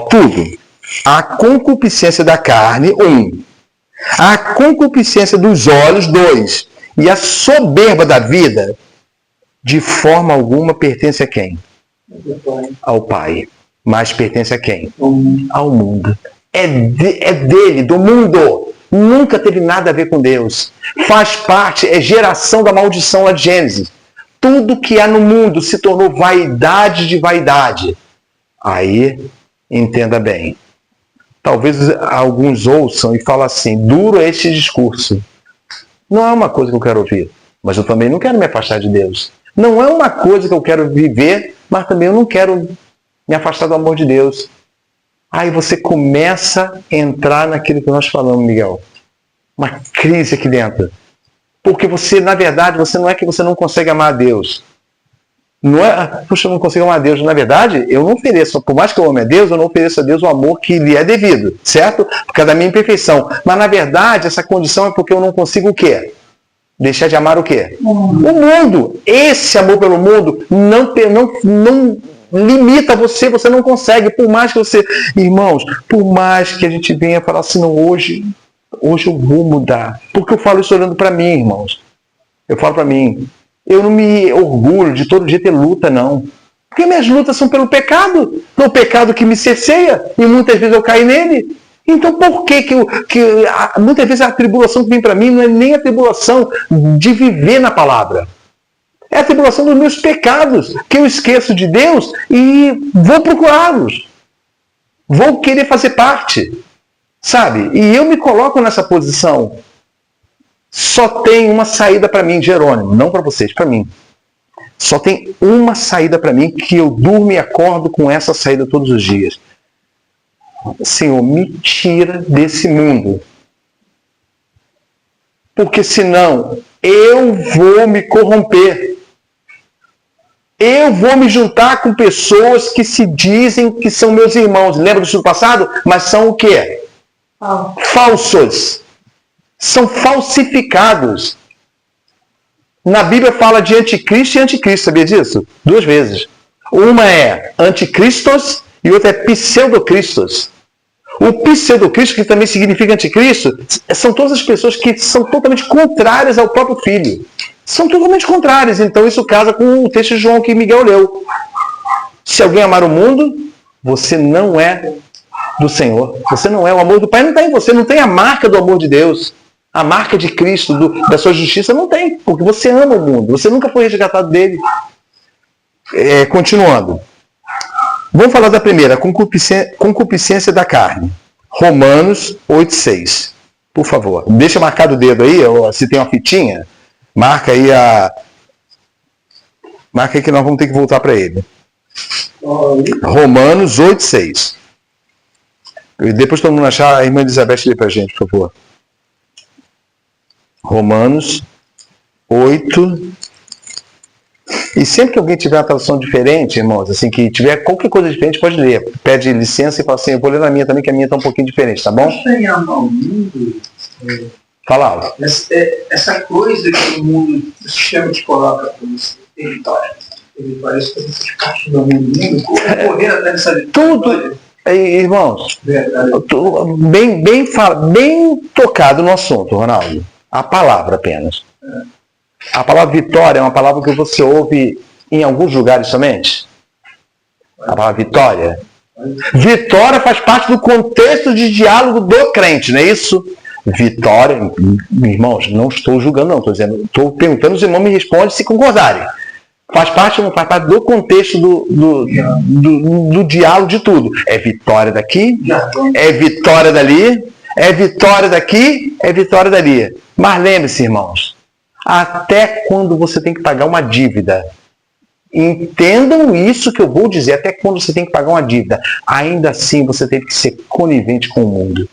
tudo, a concupiscência da carne, 1. A concupiscência dos olhos, 2. E a soberba da vida, de forma alguma pertence a quem? Ao Pai. Mas pertence a quem? Ao mundo. É dele, do mundo. Nunca teve nada a ver com Deus. Faz parte, é geração da maldição lá de Gênesis. Tudo que há no mundo se tornou vaidade de vaidade. Aí, entenda bem. Talvez alguns ouçam e falem assim, duro é este discurso. Não é uma coisa que eu quero ouvir, mas eu também não quero me afastar de Deus. Não é uma coisa que eu quero viver, mas também eu não quero me afastar do amor de Deus. Aí você começa a entrar naquilo que nós falamos, Miguel. Uma crise aqui dentro. Porque você, na verdade, você não é que você não consegue amar a Deus. Não é, puxa, eu não consigo amar a Deus. Na verdade, eu não ofereço, por mais que eu ame a Deus, eu não ofereço a Deus o amor que lhe é devido, certo? Por causa da minha imperfeição. Mas, na verdade, essa condição é porque eu não consigo o quê? Deixar de amar o quê? O mundo. Esse amor pelo mundo não limita você, você não consegue, por mais que você... Irmãos, por mais que a gente venha falar assim, não, hoje eu vou mudar. Porque eu falo isso olhando para mim, irmãos. Eu falo para mim. Eu não me orgulho de todo dia ter luta, não. Porque minhas lutas são pelo pecado. É o pecado que me cerceia. E muitas vezes eu caio nele. Então por que muitas vezes a tribulação que vem para mim não é nem a tribulação de viver na palavra. É a tribulação dos meus pecados. Que eu esqueço de Deus e vou procurá-los. Vou querer fazer parte. Sabe? E eu me coloco nessa posição. Só tem uma saída para mim, Jerônimo, não para vocês, para mim. Só tem uma saída para mim, que eu durmo e acordo com essa saída todos os dias. Senhor, me tira desse mundo. Porque senão eu vou me corromper. Eu vou me juntar com pessoas que se dizem que são meus irmãos. Lembra do estudo passado? Mas são o quê? Falsos. São falsificados. Na Bíblia fala de anticristo e anticristo, sabia disso? 2 vezes. Uma é anticristos e outra é pseudocristos. O pseudocristo, que também significa anticristo, são todas as pessoas que são totalmente contrárias ao próprio Filho. São totalmente contrárias. Então isso casa com o texto de João que Miguel leu. Se alguém amar o mundo, você não é do Senhor. Você não é. O amor do Pai não está em você. Não tem a marca do amor de Deus. A marca de Cristo, da sua justiça, não tem. Porque você ama o mundo. Você nunca foi resgatado dele. Continuando. Vamos falar da primeira. Concupiscência da carne. Romanos 8,6. Por favor. Deixa marcado o dedo aí. Ou, se tem uma fitinha, marca aí que nós vamos ter que voltar para ele. Romanos 8,6. Depois todo mundo achar, a irmã Elizabeth lê para a gente, por favor. Romanos 8. E sempre que alguém tiver uma tradução diferente, irmãos, assim, que tiver qualquer coisa diferente, pode ler. Pede licença e fala assim, eu vou ler na minha também, que a minha está um pouquinho diferente, tá bom? Tem a mão, mundo. Fala. Essa coisa que o mundo, o sistema te coloca para você, tem vitória. Tem vitória, isso que você castiga no mundo, correr até essa vitória. Tudo, irmãos, Verdade. bem tocado no assunto, Ronaldo. A palavra apenas. A palavra vitória é uma palavra que você ouve em alguns lugares somente. A palavra vitória. Vitória faz parte do contexto de diálogo do crente, não é isso? Vitória, irmãos, não estou julgando, não, estou perguntando, os irmãos me respondem se concordarem. Faz parte do contexto do diálogo de tudo. É vitória daqui, é vitória dali, é vitória daqui, é vitória dali. Mas lembre-se, irmãos, até quando você tem que pagar uma dívida, entendam isso que eu vou dizer, até quando você tem que pagar uma dívida, ainda assim você tem que ser conivente com o mundo.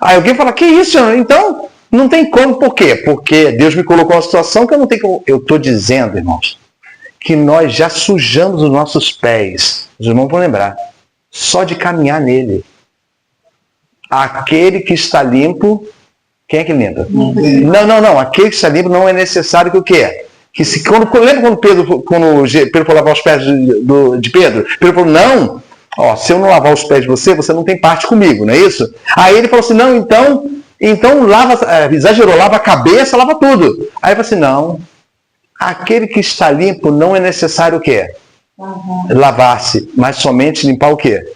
Aí alguém fala, que isso? Então, não tem como. Por quê? Porque Deus me colocou uma situação que eu não tenho como. Eu estou dizendo, irmãos, que nós já sujamos os nossos pés. Os irmãos vão lembrar. Só de caminhar nele. Aquele que está limpo, quem é que limpa? Não. Aquele que está limpo não é necessário que o quê? Que se, lembra quando Pedro foi lavar os pés de Pedro? Pedro falou, não. Ó, se eu não lavar os pés de você, você não tem parte comigo, não é isso? Aí ele falou assim, não, então lava, exagerou, lava a cabeça, lava tudo. Aí ele falou assim, não, aquele que está limpo não é necessário o quê? Lavar-se, mas somente limpar o quê?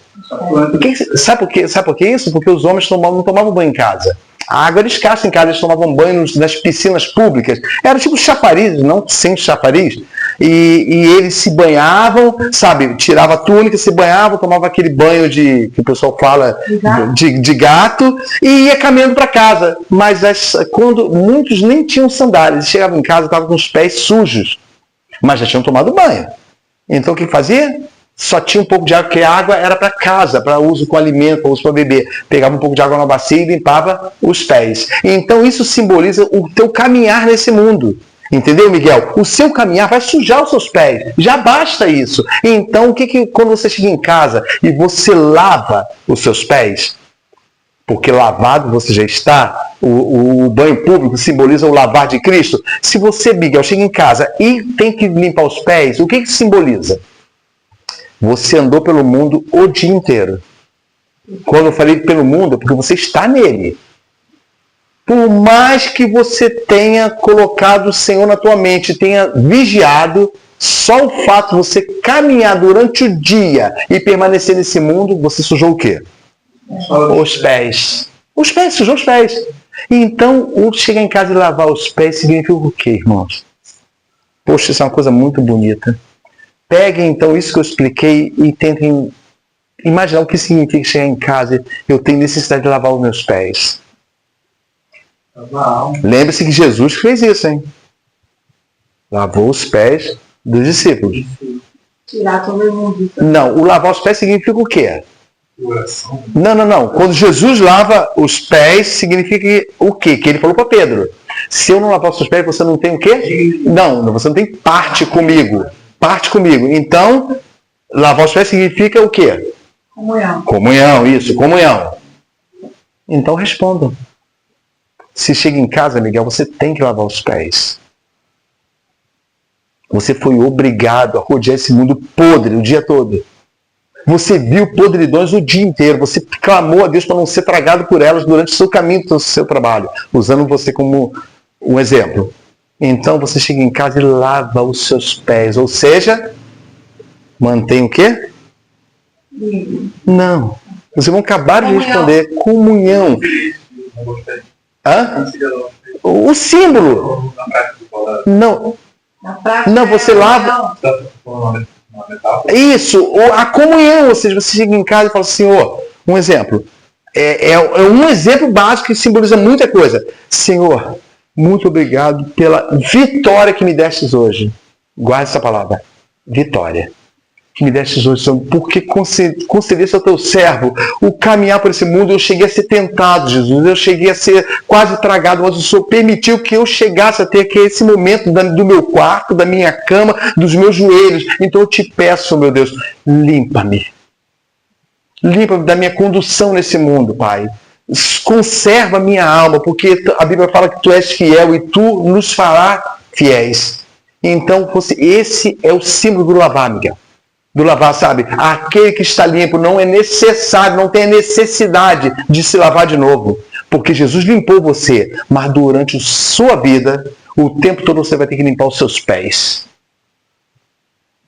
Sabe por que isso? Porque os homens não tomavam banho em casa. A água era escassa em casa, eles tomavam banho nas piscinas públicas. Era tipo chafariz, não sem chafariz. E eles se banhavam, sabe? Tirava a túnica, se banhavam, tomava aquele banho que o pessoal fala de gato e ia caminhando para casa. Mas quando muitos nem tinham sandálias, chegavam em casa, estavam com os pés sujos, mas já tinham tomado banho. Então o que fazia? Só tinha um pouco de água, porque a água era para casa, para uso com alimento, para uso para beber. Pegava um pouco de água na bacia e limpava os pés. Então isso simboliza o teu caminhar nesse mundo. Entendeu, Miguel? O seu caminhar vai sujar os seus pés. Já basta isso. Então, quando você chega em casa e você lava os seus pés, porque lavado você já está, o banho público simboliza o lavar de Cristo. Se você, Miguel, chega em casa e tem que limpar os pés, o que simboliza? Você andou pelo mundo o dia inteiro. Quando eu falei pelo mundo, é porque você está nele. Por mais que você tenha colocado o Senhor na tua mente, tenha vigiado, só o fato de você caminhar durante o dia e permanecer nesse mundo, você sujou o quê? Os pés. Os pés, sujou os pés. Então, chegar em casa e lavar os pés significa o quê, irmãos? Poxa, isso é uma coisa muito bonita. Peguem, então, isso que eu expliquei e tentem imaginar o que significa chegar em casa e eu tenho necessidade de lavar os meus pés. Lembre-se que Jesus fez isso, hein? Lavou os pés dos discípulos. Tirar todo mundo. Não, o lavar os pés significa o quê? Não. Quando Jesus lava os pés, significa o quê? Que ele falou para Pedro. Se eu não lavar os seus pés, você não tem o quê? Não, você não tem parte comigo. Parte comigo. Então, lavar os pés significa o quê? Comunhão. Comunhão, isso, comunhão. Então respondam. Se chega em casa, Miguel, você tem que lavar os pés. Você foi obrigado a rodear esse mundo podre o dia todo. Você viu podridões o dia inteiro. Você clamou a Deus para não ser tragado por elas durante o seu caminho, do seu trabalho, usando você como um exemplo. Então você chega em casa e lava os seus pés. Ou seja, mantém o quê? Não. Vocês vão acabar de responder. Comunhão. Hã? O símbolo. Não. Não, você lava. Isso, a comunhão. Ou seja, você chega em casa e fala, Senhor, um exemplo. É um exemplo básico que simboliza muita coisa. Senhor, muito obrigado pela vitória que me destes hoje. Guarde essa palavra. Vitória. que me destes hoje, Senhor, porque concedeste ao teu servo o caminhar por esse mundo. Eu cheguei a ser tentado, Jesus, eu cheguei a ser quase tragado, mas o Senhor permitiu que eu chegasse a ter aqui esse momento do meu quarto, da minha cama, dos meus joelhos. Então eu te peço, meu Deus, limpa-me. Limpa-me da minha condução nesse mundo, Pai. Conserva a minha alma, porque a Bíblia fala que tu és fiel e tu nos farás fiéis. Então, esse é o símbolo do lavar, Miguel. Do lavar, sabe? Aquele que está limpo não é necessário, não tem a necessidade de se lavar de novo. Porque Jesus limpou você, mas durante a sua vida, o tempo todo você vai ter que limpar os seus pés.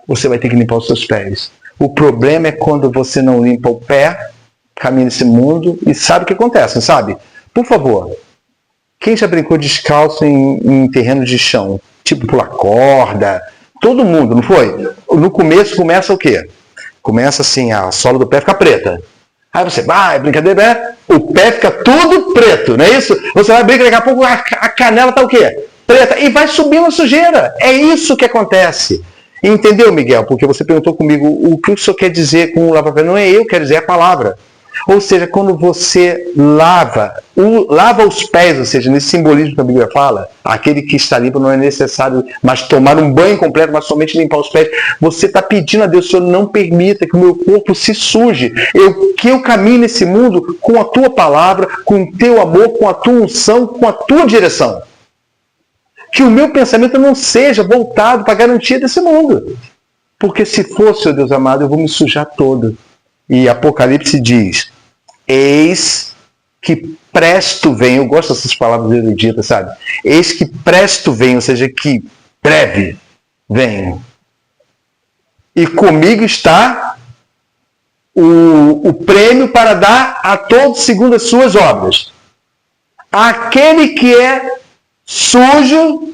Você vai ter que limpar os seus pés. O problema é quando você não limpa o pé, caminha nesse mundo e sabe o que acontece, não sabe? Por favor, quem já brincou descalço em terreno de chão? Tipo pular corda? Todo mundo, não foi? No começo começa o quê? Começa assim, a sola do pé fica preta. Aí você vai, brincadeira, né? O pé fica todo preto, não é isso? Você vai brincar, daqui a pouco a canela tá o quê? Preta. E vai subindo a sujeira. É isso que acontece. Entendeu, Miguel? Porque você perguntou comigo o que o senhor quer dizer com o lava-pé. Não é eu que quero dizer, é a palavra. Ou seja, quando você lava os pés, ou seja, nesse simbolismo que a Bíblia fala, aquele que está limpo não é necessário mais tomar um banho completo, mas somente limpar os pés. Você está pedindo a Deus, Senhor, não permita que o meu corpo se suje. Que eu caminhe nesse mundo com a tua palavra, com o teu amor, com a tua unção, com a tua direção. Que o meu pensamento não seja voltado para a garantia desse mundo. Porque se fosse, ó Deus amado, eu vou me sujar todo. E Apocalipse diz, eis que presto vem, eu gosto dessas palavras eruditas, sabe? Eis que presto vem, ou seja, que breve vem. E comigo está o prêmio para dar a todos segundo as suas obras. Aquele que é sujo,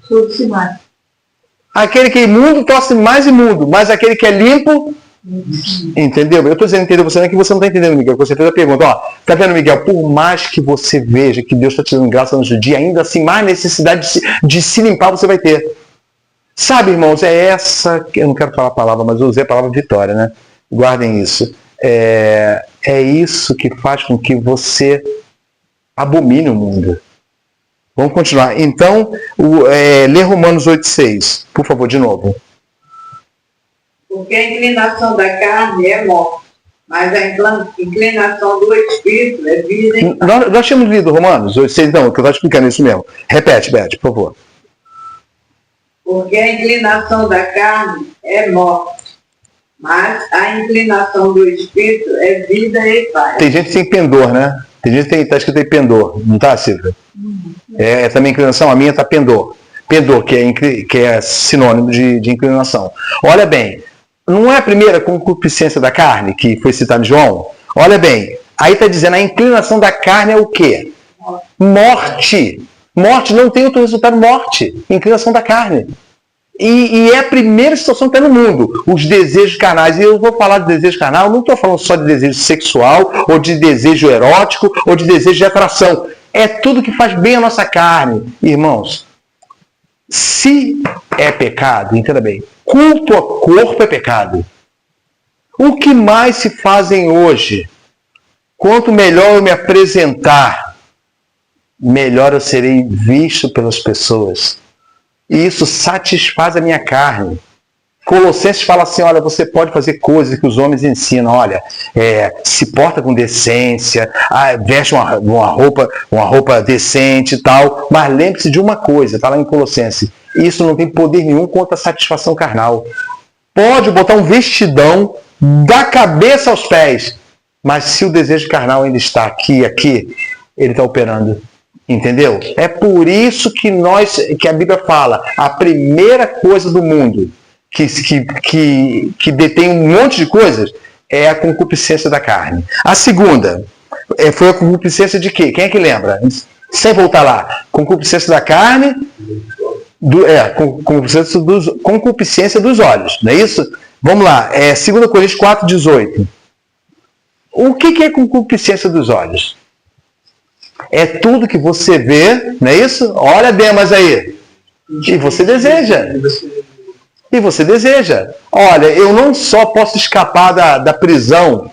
Sujo-se mais. aquele que é imundo, torce mais imundo, mas aquele que é limpo, entendeu? Eu estou dizendo entender você, não é que você não está entendendo, Miguel. Você fez a pergunta, ó, tá vendo, Miguel? Por mais que você veja que Deus está te dando graça no dia, ainda assim, mais necessidade de se limpar você vai ter. Sabe, irmãos, é essa, eu não quero falar a palavra, mas eu usei a palavra vitória, né? Guardem isso. É isso que faz com que você abomine o mundo. Vamos continuar. Então, lê Romanos 8,6, por favor, de novo. Porque a inclinação da carne é morte, mas a inclinação do Espírito é vida e paz. Nós tínhamos lido Romanos 8,6, não, que eu estava explicando isso mesmo. Repete, Beth, por favor. Porque a inclinação da carne é morte, mas a inclinação do Espírito é vida e paz. Tem gente sem pendor, né? Tem gente que está escrito aí pendor, não está, Silvia? É também inclinação, a minha está pendor. Pendor, que é sinônimo de inclinação. Olha bem, não é a primeira concupiscência da carne que foi citada em João? Olha bem, aí está dizendo a inclinação da carne é o quê? Morte. Morte, não tem outro resultado, morte. Inclinação da carne. E é a primeira situação que está no mundo. Os desejos carnais. E eu vou falar de desejo carnal, não estou falando só de desejo sexual, ou de desejo erótico, ou de desejo de atração. É tudo que faz bem à nossa carne. Irmãos, se é pecado, entenda bem, culto ao corpo é pecado. O que mais se fazem hoje? Quanto melhor eu me apresentar, melhor eu serei visto pelas pessoas. E isso satisfaz a minha carne. Colossenses fala assim, olha, você pode fazer coisas que os homens ensinam, olha, se porta com decência, veste uma roupa decente e tal, mas lembre-se de uma coisa, está lá em Colossenses, isso não tem poder nenhum contra a satisfação carnal. Pode botar um vestidão da cabeça aos pés, mas se o desejo carnal ainda está aqui, ele está operando. Entendeu? É por isso que a Bíblia fala, a primeira coisa do mundo que detém um monte de coisas é a concupiscência da carne. A segunda foi a concupiscência de quê? Quem é que lembra? Sem voltar lá. Concupiscência da carne, concupiscência dos olhos, não é isso? Vamos lá, 2 Coríntios 4,18. O que é concupiscência dos olhos? É tudo que você vê, não é isso? Olha Demas aí. E você deseja. E você deseja. Olha, eu não só posso escapar da prisão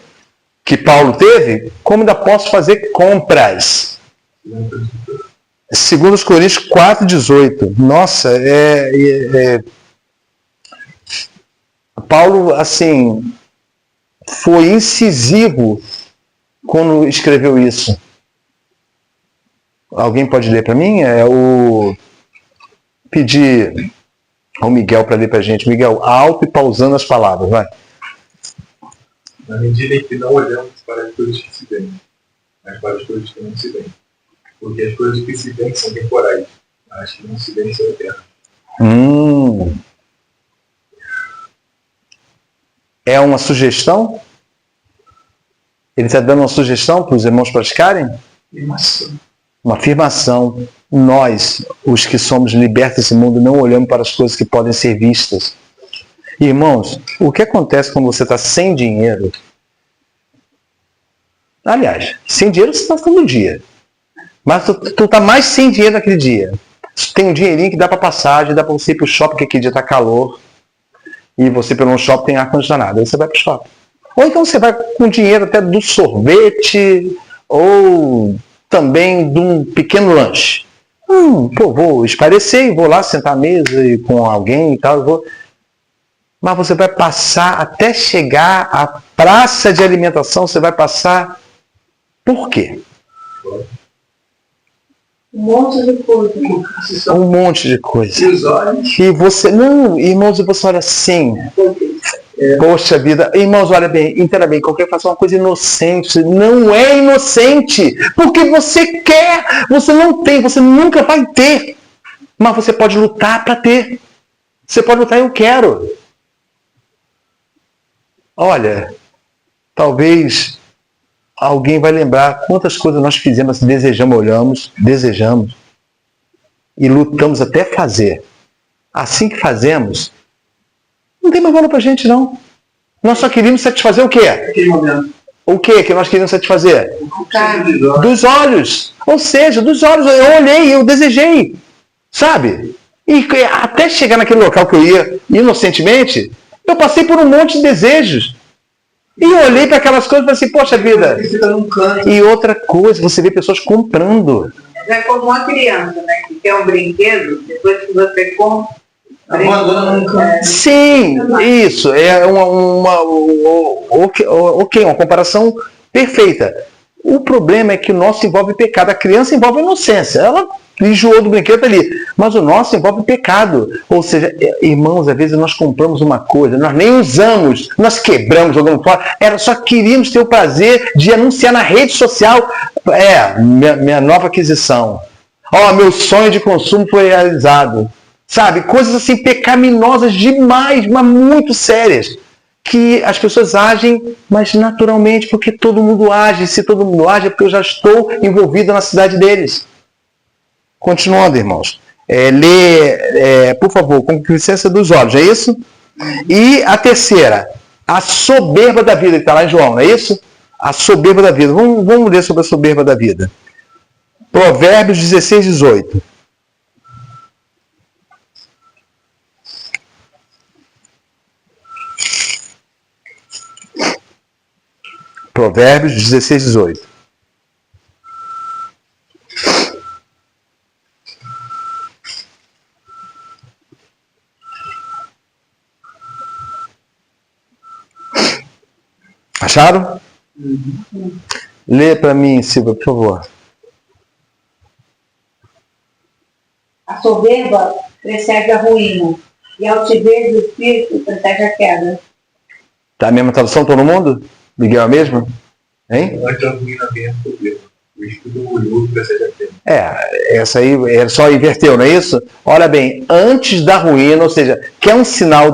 que Paulo teve, como ainda posso fazer compras. 2 Coríntios 4,18. Nossa, Paulo, assim, foi incisivo quando escreveu isso. Alguém pode ler para mim? Pedir ao Miguel para ler para a gente. Miguel, alto e pausando as palavras, vai. Na medida em que não olhamos para as coisas que se veem, mas para as coisas que não se veem. Porque as coisas que se veem são temporais, mas as que não se veem são eternas. É uma sugestão? Ele está dando uma sugestão para os irmãos praticarem? Uma afirmação. Nós, os que somos libertos desse mundo, não olhamos para as coisas que podem ser vistas. Irmãos, o que acontece quando você está sem dinheiro? Aliás, sem dinheiro você está todo dia. Mas tu está mais sem dinheiro naquele dia. Tem um dinheirinho que dá para passagem, dá para você ir para o shopping, porque aquele dia está calor. E você, pelo shopping, tem ar-condicionado. Aí você vai para o shopping. Ou então você vai com dinheiro até do sorvete, ou também de um pequeno lanche. Vou esparecer e vou lá sentar à mesa e com alguém e tal. Mas você vai passar até chegar à praça de alimentação, você vai passar por quê? Um monte de coisa. Um monte de coisa. E os olhos? E você, não, irmãos, e você olha assim. Poxa vida, irmãos, olha bem, entenda bem, qualquer faça uma coisa inocente, não é inocente, porque você quer, você não tem, você nunca vai ter, mas você pode lutar para ter. Você pode lutar, eu quero. Olha, talvez alguém vai lembrar quantas coisas nós fizemos, desejamos e lutamos até fazer. Assim que fazemos, não tem mais valor pra gente, não. Nós só queríamos satisfazer o quê? Naquele momento. O quê que nós queríamos satisfazer? Dos olhos. Ou seja, dos olhos. Eu olhei, eu desejei. Sabe? E até chegar naquele local que eu ia inocentemente, eu passei por um monte de desejos. E eu olhei para aquelas coisas e falei assim, poxa vida. E outra coisa, você vê pessoas comprando. É como uma criança, né? Que quer um brinquedo, depois que você compra, abandona num canto. Sim, isso. É uma comparação perfeita. O problema é que o nosso envolve pecado. A criança envolve inocência. Ela enjoou do brinquedo ali. Mas o nosso envolve pecado. Ou seja, irmãos, às vezes nós compramos uma coisa, nós nem usamos, nós quebramos, jogamos fora. Só queríamos ter o prazer de anunciar na rede social. Minha nova aquisição. Meu sonho de consumo foi realizado. Sabe, coisas assim pecaminosas demais, mas muito sérias, que as pessoas agem, mas naturalmente, porque todo mundo age. Se todo mundo age, é porque eu já estou envolvido na cidade deles. Continuando, irmãos. Por favor, concupiscência dos olhos, é isso? E a terceira, a soberba da vida, que está lá em João, não é isso? A soberba da vida. Vamos ler sobre a soberba da vida. Provérbios 16, 18. Provérbios 16, 18. Acharam? Lê para mim, Silvia, por favor. A soberba precede a ruína, e a altivez do espírito precede a queda. Tá a mesma tradução todo mundo? Miguel, é a mesma? Hein? Antes da ruína vem a soberba. O espírito orgulhoso precede a queda. Essa aí só inverteu, não é isso? Olha bem, antes da ruína, ou seja, que é um sinal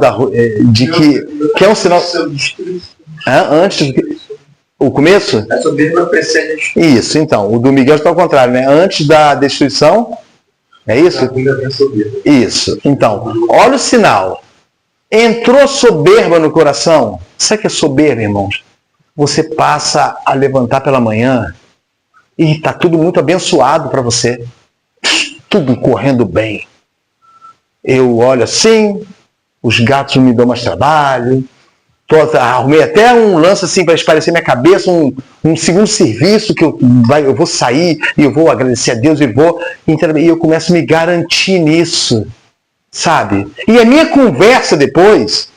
que é um sinal antes o começo? A soberba precede. Isso, então, o do Miguel está ao contrário, né? Antes da destruição, é isso? A ruína vem a soberba. Isso. Então, olha o sinal. Entrou soberba no coração. Sabe o que é soberba, irmãos? Você passa a levantar pela manhã e está tudo muito abençoado para você. Tudo correndo bem. Eu olho assim, os gatos não me dão mais trabalho. Arrumei até um lance assim para esparecer minha cabeça, um segundo serviço que eu vou sair e eu vou agradecer a Deus e eu começo a me garantir nisso, sabe? E a minha conversa depois,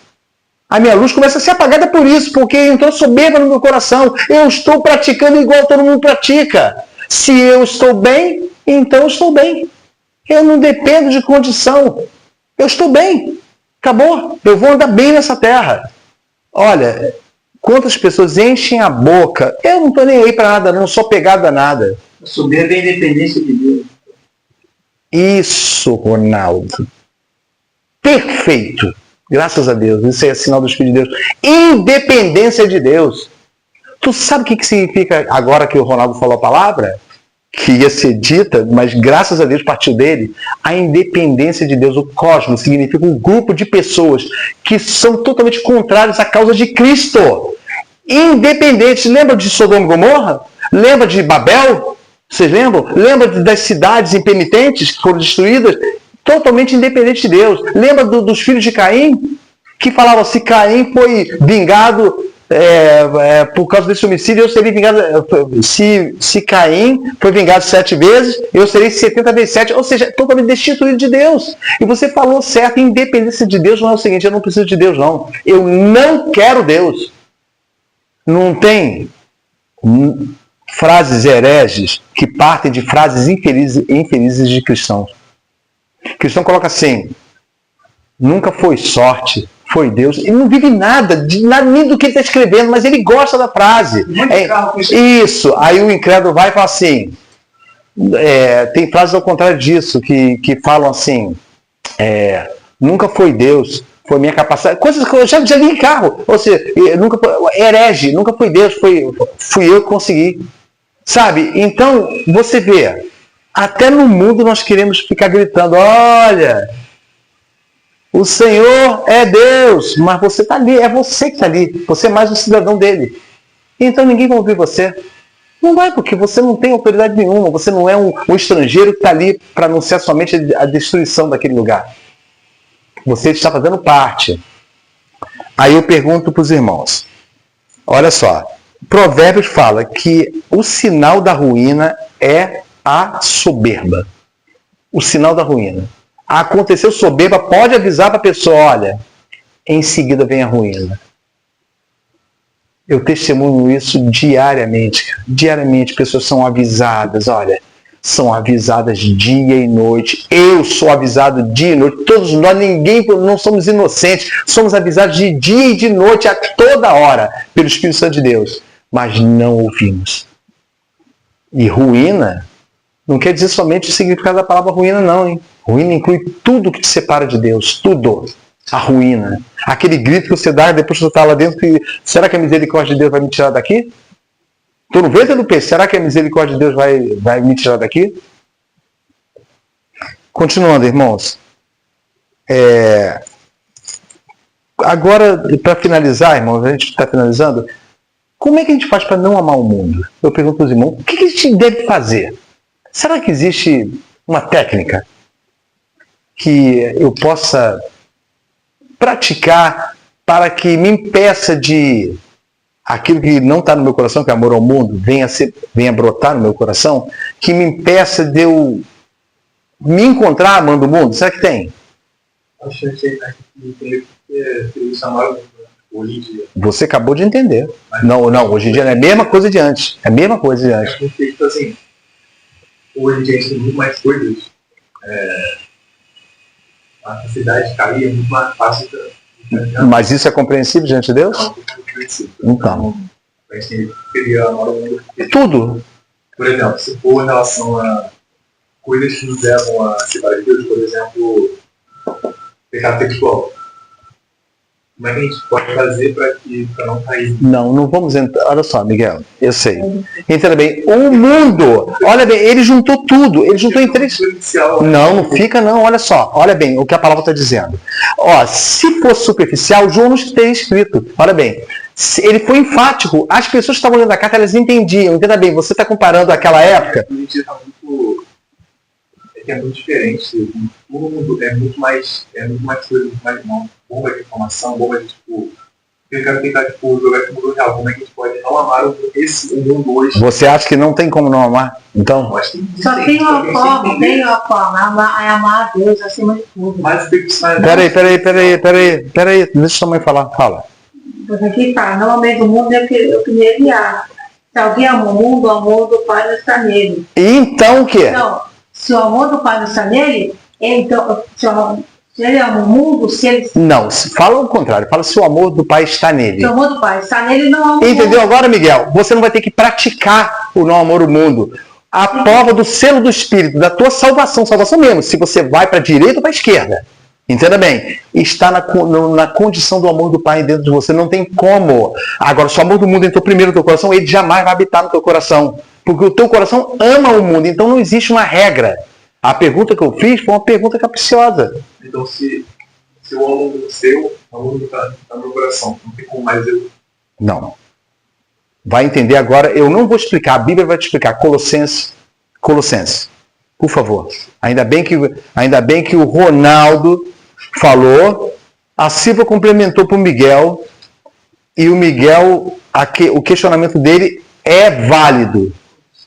a minha luz começa a ser apagada por isso, porque entrou soberba no meu coração. Eu estou praticando igual todo mundo pratica. Se eu estou bem, então eu estou bem. Eu não dependo de condição. Eu estou bem. Acabou. Eu vou andar bem nessa terra. Olha, quantas pessoas enchem a boca. Eu não estou nem aí para nada, não sou pegado a nada. A soberba é a independência de Deus. Isso, Ronaldo. Perfeito. Graças a Deus. Isso é sinal do Espírito de Deus. Independência de Deus. Tu sabe o que significa, agora que o Ronaldo falou a palavra? Que ia ser dita, mas graças a Deus partiu dele. A independência de Deus, o cosmos, significa um grupo de pessoas que são totalmente contrárias à causa de Cristo. Independentes. Lembra de Sodoma e Gomorra? Lembra de Babel? Vocês lembram? Lembra das cidades impenitentes que foram destruídas? Totalmente independentes de Deus. Lembra dos filhos de Caim? Que falavam, se Caim foi vingado por causa desse homicídio, eu serei vingado. Se Caim foi vingado 7 vezes, eu serei 70 vezes 7. Ou seja, totalmente destituído de Deus. E você falou certo, independência de Deus não é o seguinte, eu não preciso de Deus não. Eu não quero Deus. Não tem frases hereges que partem de frases infelizes de cristãos. O cristão coloca assim, nunca foi sorte, foi Deus. Ele não vive nada nem do que ele está escrevendo, mas ele gosta da frase. Isso. Aí o incrédulo vai e fala assim, tem frases ao contrário disso, que falam assim, nunca foi Deus, foi minha capacidade. Coisas que eu já li em carro. Ou seja, herege, nunca foi Deus, fui eu que consegui. Sabe? Então, você vê, até no mundo nós queremos ficar gritando, olha, o Senhor é Deus, mas você está ali, é você que está ali, você é mais um cidadão dele. Então ninguém vai ouvir você. Não vai, porque você não tem autoridade nenhuma, você não é um estrangeiro que está ali para anunciar somente a destruição daquele lugar. Você está fazendo parte. Aí eu pergunto para os irmãos, olha só, Provérbios fala que o sinal da ruína é a soberba. O sinal da ruína. Aconteceu soberba, pode avisar para a pessoa, olha, em seguida vem a ruína. Eu testemunho isso diariamente. Diariamente pessoas são avisadas, olha, são avisadas dia e noite. Eu sou avisado dia e noite. Todos nós, não somos inocentes. Somos avisados de dia e de noite, a toda hora, pelo Espírito Santo de Deus. Mas não ouvimos. E ruína não quer dizer somente o significado da palavra ruína, não, hein? Ruína inclui tudo que te separa de Deus. Tudo. A ruína. Aquele grito que você dá depois que você está lá dentro, que será que a misericórdia de Deus vai me tirar daqui? Tu não vê dentro do peixe? Será que a misericórdia de Deus vai me tirar daqui? Continuando, irmãos. Agora, para finalizar, irmãos, a gente está finalizando. Como é que a gente faz para não amar o mundo? Eu pergunto para os irmãos, o que a gente deve fazer? Será que existe uma técnica que eu possa praticar para que me impeça de aquilo que não está no meu coração, que é amor ao mundo, venha brotar no meu coração, que me impeça de eu me encontrar amando o mundo? Será que tem? Acho que tem isso hoje em dia. Você acabou de entender. Não, hoje em dia é a mesma coisa de antes. É a mesma coisa de antes. Porque, tipo assim, hoje em dia a gente tem muito mais coisas. A facilidade de cair é muito mais fácil. Mas isso é compreensível diante de Deus? Não, é compreensível. Então. A gente queria amar o mundo. Tudo. Por exemplo, se for em relação a coisas que nos levam a separar de Deus, por exemplo, pecado sexual. Como é que a gente pode fazer para não cair? Não vamos entrar. Olha só, Miguel, eu sei. Entenda bem, o mundo, olha bem, ele juntou tudo, ele juntou em 3. Não fica não, olha só, olha bem o que a palavra está dizendo. Ó, se fosse superficial, João não teria escrito. Olha bem, ele foi enfático, as pessoas que estavam lendo a carta, elas entendiam. Entenda bem, você está comparando aquela época. É muito diferente. O mundo é muito mais coisa, muito mais bom. bomba de informação, bomba de, tipo, eu quero tentar, tipo, jogar esse mundo real. Como é que a gente pode não amar o mundo hoje? Você acha que não tem como não amar? Então, Eu acho que Só tem uma forma, é amar a Deus acima de tudo. mas tem que sair. peraí, deixa sua mãe falar, fala. Porque aqui fala, não amei o mundo, eu queria enviar. Se alguém ama o mundo, o amor do Pai não está nele. Então o quê? Então, se o amor do Pai não está nele, então, se ele ama o mundo, se ele... Não, fala o contrário, fala se o amor do Pai está nele. Se o amor do Pai está nele, não ama o mundo. Entendeu agora, Miguel? Você não vai ter que praticar o não amor ao mundo. A prova do selo do Espírito, da tua salvação mesmo, se você vai para a direita ou para a esquerda. Entenda bem, está na condição do amor do Pai dentro de você, não tem como. Agora, se o amor do mundo entrou primeiro no teu coração, ele jamais vai habitar no teu coração. Porque o teu coração ama o mundo, então não existe uma regra. A pergunta que eu fiz foi uma pergunta capciosa. Então, se eu amo o seu, o amor está no meu coração. Não tem como mais eu. Não. Vai entender agora, eu não vou explicar, a Bíblia vai te explicar. Colossenses, por favor. Ainda bem que o Ronaldo falou, a Silva complementou para o Miguel, e o Miguel, o questionamento dele é válido,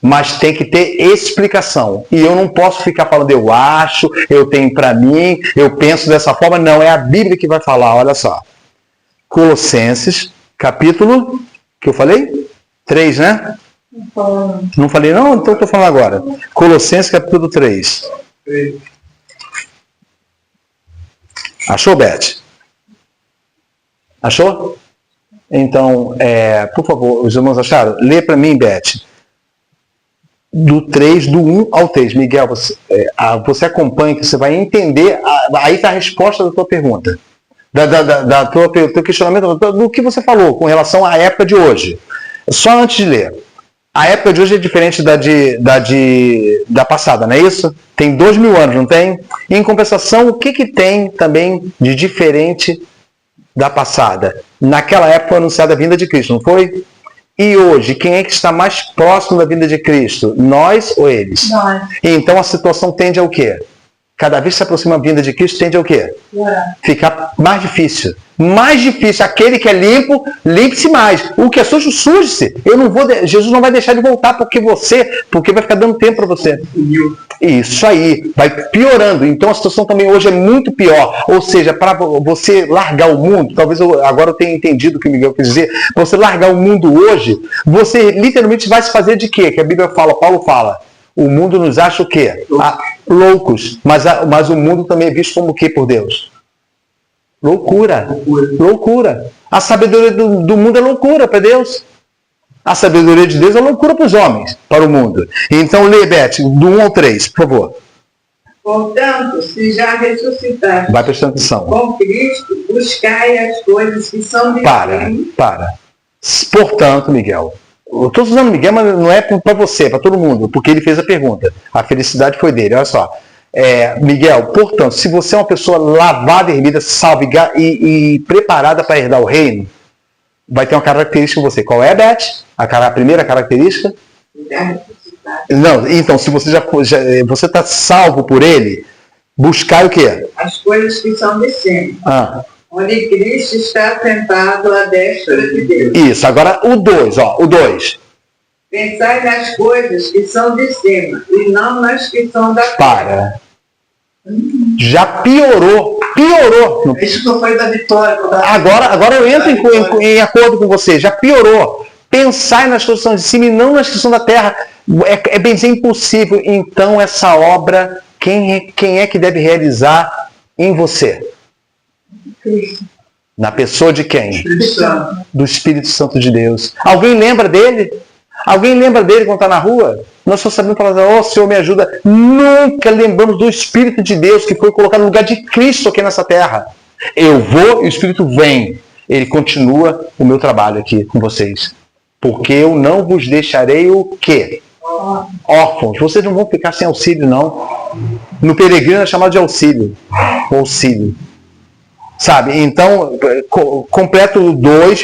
mas tem que ter explicação. E eu não posso ficar falando, eu acho, eu tenho para mim, eu penso dessa forma. Não, é a Bíblia que vai falar, olha só. Colossenses, capítulo, que eu falei? 3, né? Não falei não? Então estou falando agora. Colossenses, capítulo 3. Achou, Beth? Achou? Então, por favor, os irmãos acharam? Lê para mim, Beth. Do 3, do 1 ao 3. Miguel, você acompanha, que você vai entender. Aí está a resposta da tua pergunta. Do teu questionamento, do que você falou com relação à época de hoje. Só antes de ler. A época de hoje é diferente da passada, não é isso? Tem 2000 anos, não tem? Em compensação, o que tem também de diferente da passada? Naquela época foi anunciada a vinda de Cristo, não foi? E hoje, quem é que está mais próximo da vinda de Cristo? Nós ou eles? Nós. Então a situação tende ao quê? Cada vez que se aproxima a vinda de Cristo, tende ao quê? Ficar mais difícil. Mais difícil. Aquele que é limpo, limpe-se mais. O que é sujo, suje-se. Jesus não vai deixar de voltar porque vai ficar dando tempo para você. Isso aí. Vai piorando. Então a situação também hoje é muito pior. Ou seja, para você largar o mundo, talvez agora eu tenha entendido o que o Miguel quis dizer, para você largar o mundo hoje, você literalmente vai se fazer de quê? Que a Bíblia fala, Paulo fala. O mundo nos acha o quê? Loucos. Mas o mundo também é visto como o quê por Deus? Loucura. A sabedoria do mundo é loucura para Deus. A sabedoria de Deus é loucura para os homens, para o mundo. Então, lê, Beth, do 1 ao 3, por favor. Portanto, se já ressuscitaste Vai prestando atenção. com Cristo, buscai as coisas que são de cima. Para. Portanto, Miguel, eu estou usando Miguel, mas não é para você, é para todo mundo, porque ele fez a pergunta. A felicidade foi dele, olha só. Miguel, portanto, se você é uma pessoa lavada e remida, salva e preparada para herdar o reino, vai ter uma característica em você. Qual é, Beth? A primeira característica? Não, então, se você você está salvo por ele, buscar o quê? As coisas que são de cima. Onde Cristo está sentado à destra de Deus. Isso, agora o 2, o 2. Pensai nas coisas que são de cima e não nas que são da terra. Para. Já piorou. Isso não foi da vitória. Agora eu entro em acordo com você. Já piorou. Pensai nas coisas que são de cima e não nas que são da terra. É bem dizer impossível. Então essa obra, quem é que deve realizar em você? Cristo. Na pessoa de quem? Espírito Santo. Do Espírito Santo de Deus. Alguém lembra dele? Alguém lembra dele quando está na rua? Nós só sabemos falar, Senhor, me ajuda. Nunca lembramos do Espírito de Deus que foi colocado no lugar de Cristo aqui nessa terra. Eu vou e o Espírito vem. Ele continua o meu trabalho aqui com vocês. Porque eu não vos deixarei o quê? Órfãos. Vocês não vão ficar sem auxílio, não. No peregrino é chamado de auxílio. Sabe? Então, completa o 2,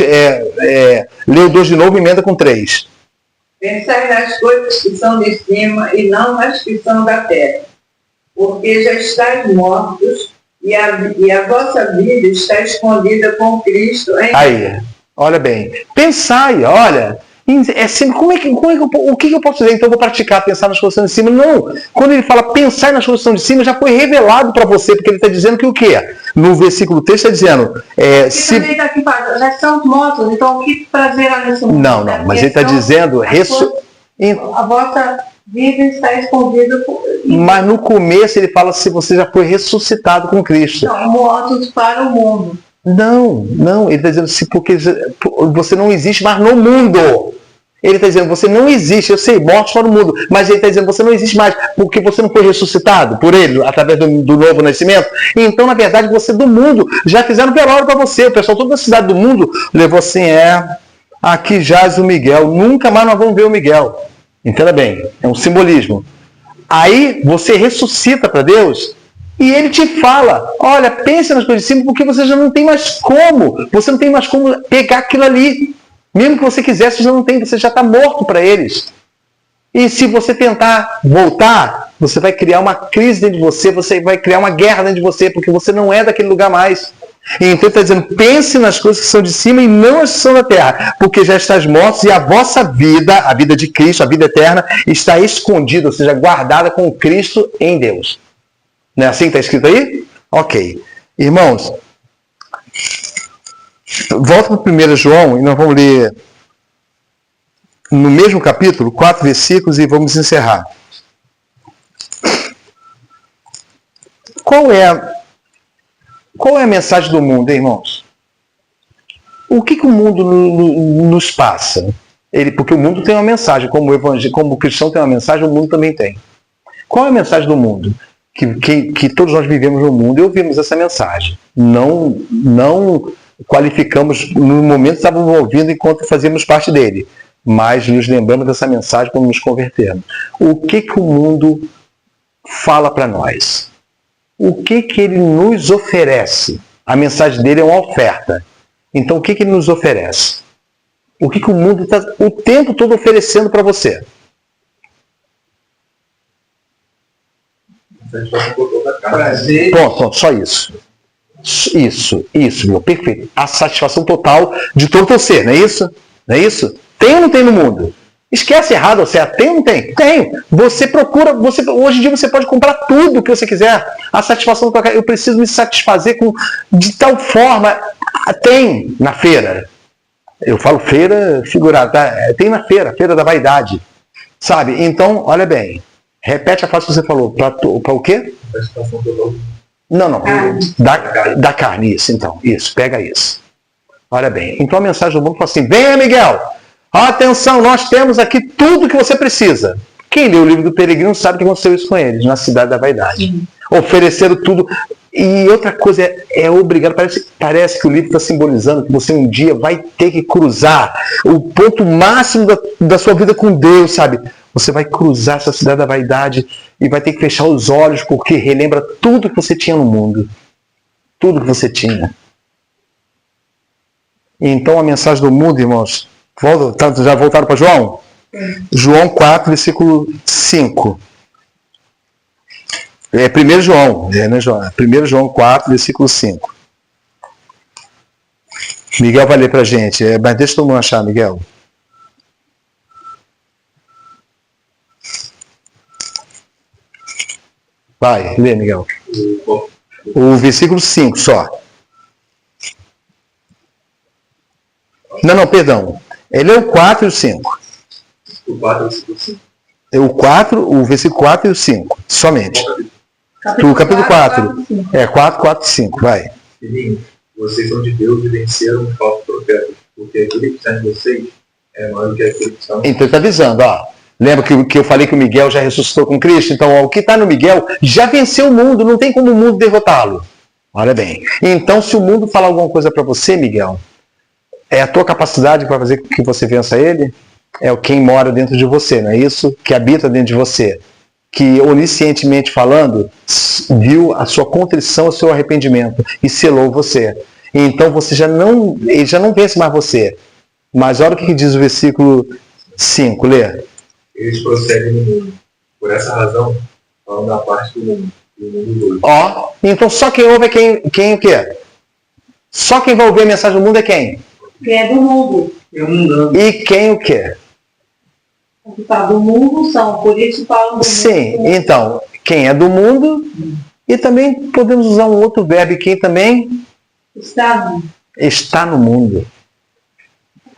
lê o 2 de novo e emenda com 3. Pensai nas coisas que são de cima e não nas que são da terra. Porque já estáis mortos E a vossa vida está escondida com Cristo em Aí, olha bem. Pensai, olha. É sempre, o que eu posso dizer? Então eu vou praticar, pensar nas coisas de cima. Não. Quando ele fala pensar nas coisas de cima, já foi revelado para você, porque ele está dizendo que o quê? No versículo 3 está dizendo... Também está aqui, já são mortos, então o que prazer há nesse mundo? Não, mas ele está dizendo... A vossa vida está escondida... Mas no começo ele fala se você já foi ressuscitado com Cristo. Não, mortos para o mundo. Não, ele está dizendo assim, porque você não existe mais no mundo. Ele está dizendo, você não existe, eu sei, mortos para o mundo, mas ele está dizendo, você não existe mais, porque você não foi ressuscitado por ele, através do novo nascimento. Então, na verdade, você do mundo, já fizeram velório para você. O pessoal toda a cidade do mundo levou assim, aqui jaz o Miguel, nunca mais nós vamos ver o Miguel. Entenda bem, é um simbolismo. Aí, você ressuscita para Deus, e ele te fala, olha, pense nas coisas de cima, porque você já não tem mais como. Você não tem mais como pegar aquilo ali. Mesmo que você quisesse, você não tem, você já está morto para eles. E se você tentar voltar, você vai criar uma crise dentro de você, você vai criar uma guerra dentro de você, porque você não é daquele lugar mais. Então ele está dizendo, pense nas coisas que são de cima e não as que são da terra, porque já estás mortos e a vossa vida, a vida de Cristo, a vida eterna, está escondida, ou seja, guardada com Cristo em Deus. Não é assim que está escrito aí? Ok. Irmãos, volta para 1 João e nós vamos ler no mesmo capítulo, 4 versículos e vamos encerrar. Qual é a mensagem do mundo, hein, irmãos? O que o mundo nos passa? Porque o mundo tem uma mensagem, como o cristão tem uma mensagem, o mundo também tem. Qual é a mensagem do mundo? Que todos nós vivemos no mundo e ouvimos essa mensagem. Não qualificamos, no momento estávamos ouvindo enquanto fazíamos parte dele, mas nos lembramos dessa mensagem quando nos convertemos. O que o mundo fala para nós? O que ele nos oferece? A mensagem dele é uma oferta. Então o que ele nos oferece? O que o mundo está o tempo todo oferecendo para você? Prazer. Ponto, só isso. Isso, meu, perfeito. A satisfação total de todo o teu ser, não é isso? Não é isso? Tem ou não tem no mundo? Esquece errado ou certo. Tem ou não tem? Tem. Você procura, hoje em dia você pode comprar tudo que você quiser. A satisfação total, eu preciso me satisfazer de tal forma. Tem na feira. Eu falo feira figurada, tá? Tem na feira da vaidade. Sabe? Então, olha bem. Repete a frase que você falou. Para o quê? Satisfação total. Não. Da carne, isso, então. Isso, pega isso. Olha bem. Então a mensagem do mundo fala assim, venha, Miguel. Atenção, nós temos aqui tudo que você precisa. Quem leu o livro do Peregrino sabe que aconteceu isso com eles, na Cidade da Vaidade. Sim. Ofereceram tudo. E outra coisa é obrigado. Parece que o livro está simbolizando que você um dia vai ter que cruzar o ponto máximo da sua vida com Deus, sabe? Você vai cruzar essa Cidade da Vaidade e vai ter que fechar os olhos porque relembra tudo que você tinha no mundo. Tudo que você tinha. Então a mensagem do mundo, irmãos, já voltaram para João? João 4, versículo 5. É 1 João, né, João? 1 João 4, versículo 5. Miguel vai ler para a gente, mas deixa todo mundo achar, Miguel. Vai, lê, Miguel. O versículo 5 só. Não, perdão. Ele é o 4 e o 5. O 4 e o 5. É o 4, o versículo 4 e o 5. Somente. O capítulo 4. 4 e 5. Vai. Filhinhos, vocês são de Deus e venceram os falsos profetas, porque aquele que está em vocês é maior do que aquele que está no mundo. Então ele está avisando, ó. Lembra que eu falei que o Miguel já ressuscitou com Cristo? Então, ó, o que está no Miguel já venceu o mundo, não tem como o mundo derrotá-lo. Olha bem. Então, se o mundo falar alguma coisa para você, Miguel, é a tua capacidade para fazer com que você vença ele? É quem mora dentro de você, não é isso? Que habita dentro de você. Que, oniscientemente falando, viu a sua contrição, o seu arrependimento e selou você. Então, ele já não vence mais você. Mas olha o que diz o versículo 5, lê. Eles prosseguem no mundo. Por essa razão, falam da parte do mundo 2. Ó, Então só quem ouve é quem o quê? Só quem vai ouvir a mensagem do mundo é quem? Quem é do mundo. E quem o quê? O que fala do mundo são, por isso falam do mundo. Sim, então, quem é do mundo, e também podemos usar um outro verbo, e quem também está no mundo.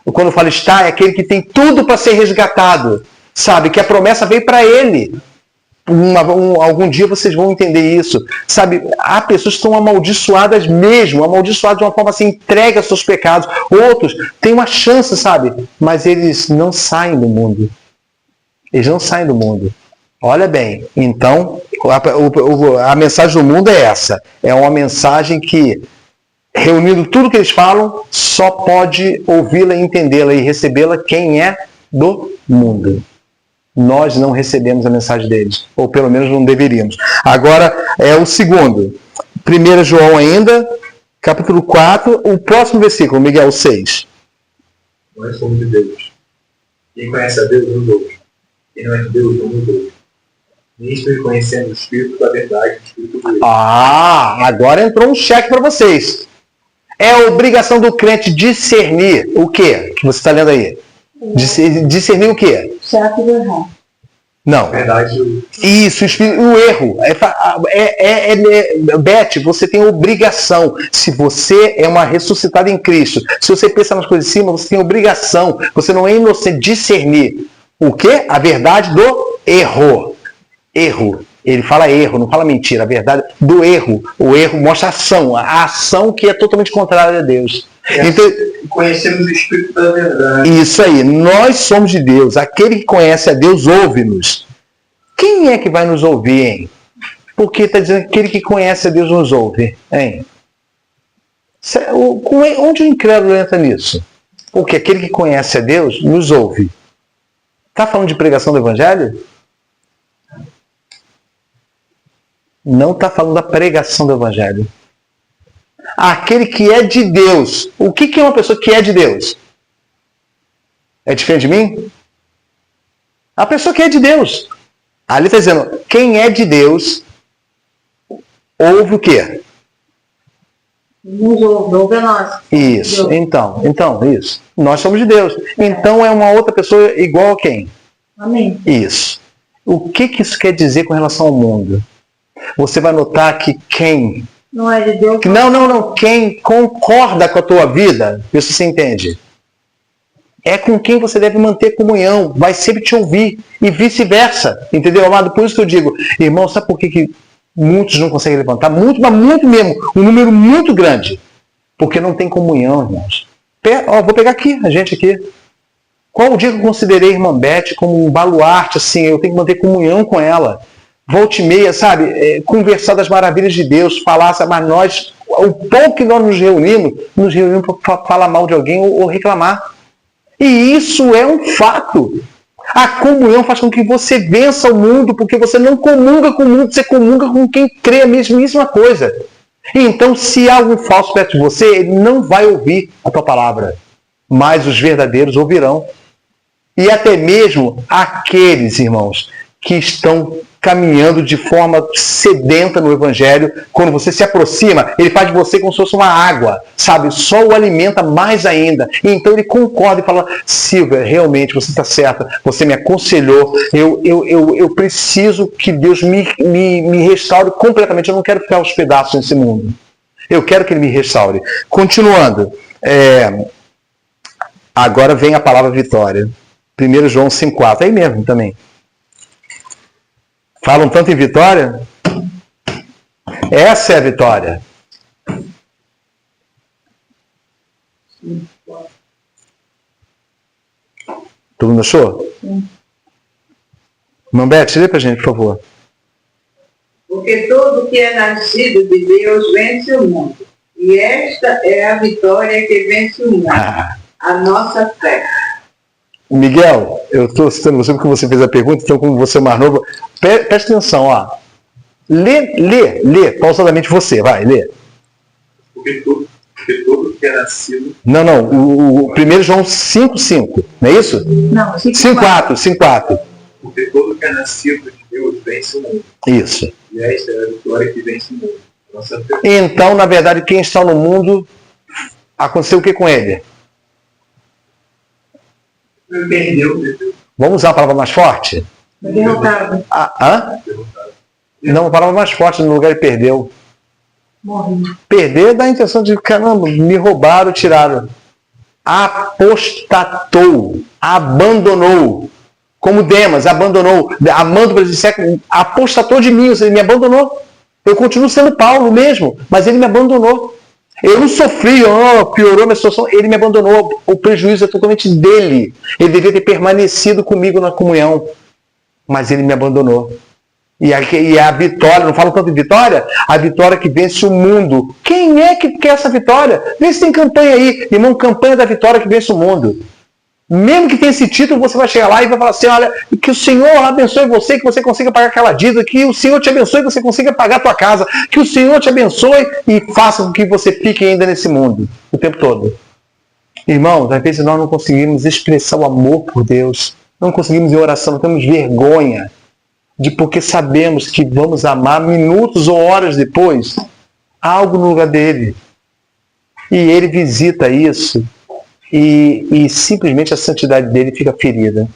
Quando eu falo está, é aquele que tem tudo para ser resgatado, sabe? Que a promessa veio para ele. Algum dia vocês vão entender isso, sabe? Há pessoas que estão amaldiçoadas mesmo, amaldiçoadas de uma forma assim, entregue aos seus pecados. Outros têm uma chance, sabe? Mas eles não saem do mundo. Eles não saem do mundo. Olha bem, então a mensagem do mundo é essa. É uma mensagem que, reunindo tudo que eles falam, só pode ouvi-la, entendê-la e recebê-la quem é do mundo. Nós não recebemos a mensagem deles, ou pelo menos não deveríamos. Agora é o segundo. 1 João ainda, capítulo 4, o próximo versículo, Miguel, 6. Nós somos de Deus. Quem conhece a Deus nos ouve. Quem não é de Deus não nos ouve. Nisto conhecendo o Espírito da verdade, o Espírito de Deus. Agora entrou um cheque para vocês. É a obrigação do crente discernir o quê? Que você está lendo aí? Discernir o quê? Certo e errado. Não. Verdade. Isso, o erro. Beth, você tem obrigação. Se você é uma ressuscitada em Cristo, se você pensa nas coisas de cima, você tem obrigação. Você não é inocente. Discernir o quê? A verdade do erro. Erro. Ele fala erro, não fala mentira. A verdade do erro. O erro mostra ação. A ação que é totalmente contrária a Deus. Então, conhecemos o Espírito da verdade. Isso aí. Nós somos de Deus. Aquele que conhece a Deus, ouve-nos. Quem é que vai nos ouvir, hein? Porque está dizendo que aquele que conhece a Deus nos ouve, hein? Onde o incrédulo entra nisso? Porque aquele que conhece a Deus nos ouve. Está falando de pregação do Evangelho? Não está falando da pregação do Evangelho. Aquele que é de Deus. O que é uma pessoa que é de Deus? É diferente de mim? A pessoa que é de Deus. Ali está dizendo, quem é de Deus, ouve o quê? Nos ouve a nós. Isso, Deus. Então, isso. Nós somos de Deus. Então é uma outra pessoa igual a quem? Amém. Isso. O que isso quer dizer com relação ao mundo? Você vai notar que quem... Não é de Deus. Não. Quem concorda com a tua vida, isso você entende? É com quem você deve manter comunhão. Vai sempre te ouvir. E vice-versa. Entendeu, amado? Por isso que eu digo, irmão, sabe por que muitos não conseguem levantar? Muito, mas muito mesmo. Um número muito grande. Porque não tem comunhão, irmãos. Vou pegar aqui, a gente aqui. Qual o dia que eu considerei a irmã Beth como um baluarte, assim, eu tenho que manter comunhão com ela. Volta e meia, sabe? Conversar das maravilhas de Deus, falar, sabe? Mas nós, o pouco que nós nos reunimos para falar mal de alguém ou reclamar. E isso é um fato. A comunhão faz com que você vença o mundo, porque você não comunga com o mundo, você comunga com quem crê a mesmíssima coisa. Então, se há algo falso perto de você, ele não vai ouvir a tua palavra. Mas os verdadeiros ouvirão. E até mesmo aqueles, irmãos, que estão caminhando de forma sedenta no Evangelho, quando você se aproxima, ele faz de você como se fosse uma água, sabe? Só o alimenta mais ainda. E então ele concorda e fala, Silvia, realmente você está certa, você me aconselhou, eu preciso que Deus me restaure completamente, eu não quero ficar aos pedaços nesse mundo. Eu quero que ele me restaure. Continuando, agora vem a palavra vitória. 1 João 5,4, aí mesmo também. Falam tanto em vitória? Essa é a vitória. Todo mundo achou? Sim. Mambete, lê pra gente, por favor. Porque todo que é nascido de Deus vence o mundo. E esta é a vitória que vence o mundo. A nossa fé. Miguel, eu estou citando você porque você fez a pergunta, então como você é mais novo, presta atenção, ó. Lê, pausadamente você, vai, lê. Porque todo que é nascido... Não, o 1 João 5,5, não é isso? Não, 5,4. Porque todo que é nascido de Deus vence o mundo. Isso. E esta é a vitória que vence o mundo. Nossa, Então, na verdade, quem está no mundo, aconteceu o que com ele? perdeu. Vamos usar a palavra mais forte? Foi derrotado. Hã? Não, a palavra mais forte no lugar de perdeu. Morreu. Perder dá a intenção de, caramba, me roubaram, tiraram. Apostatou, abandonou. Como Demas, abandonou. Amando para dizer, apostatou de mim, ou seja, ele me abandonou. Eu continuo sendo Paulo mesmo, mas ele me abandonou. Eu não sofri, piorou a minha situação, ele me abandonou. O prejuízo é totalmente dele. Ele devia ter permanecido comigo na comunhão, mas ele me abandonou. E a vitória, não falo tanto de vitória, a vitória que vence o mundo. Quem é que quer essa vitória? Vê se tem campanha aí, irmão, campanha da vitória que vence o mundo. Mesmo que tenha esse título, você vai chegar lá e vai falar assim, olha, que o Senhor abençoe você, que você consiga pagar aquela dívida, que o Senhor te abençoe e você consiga pagar a tua casa, que o Senhor te abençoe e faça com que você fique ainda nesse mundo, o tempo todo. Irmãos, às vezes nós não conseguimos expressar o amor por Deus, não conseguimos em oração, nós temos vergonha de porque sabemos que vamos amar minutos ou horas depois algo no lugar dele. E ele visita isso. E simplesmente a santidade dele fica ferida.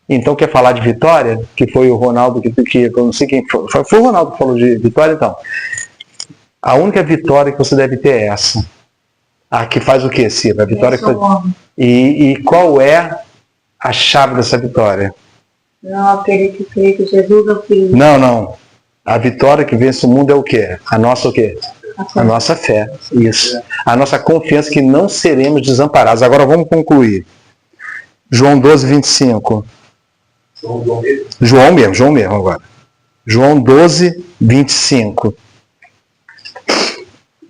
Então, quer falar de vitória? Que foi o Ronaldo, que eu não sei quem foi. Foi o Ronaldo que falou de vitória, então. A única vitória que você deve ter é essa. A que faz o quê, Silvia? A vitória que faz... E qual é a chave dessa vitória? Não, aquele que crê que Jesus é o Filho. Não. A vitória que vence o mundo é o quê? A nossa o quê? A nossa fé, isso. A nossa confiança que não seremos desamparados. Agora vamos concluir. João 12, 25. João mesmo agora. João 12, 25.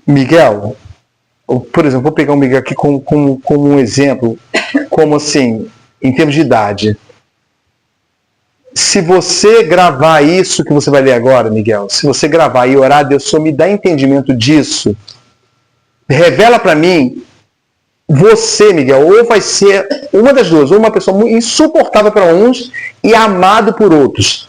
Miguel, por exemplo, vou pegar o Miguel aqui como um exemplo, como assim, em termos de idade. Se você gravar isso que você vai ler agora, Miguel, se você gravar e orar, Deus só me dá entendimento disso, revela para mim, você, Miguel, ou vai ser uma das duas, ou uma pessoa insuportável para uns e amado por outros.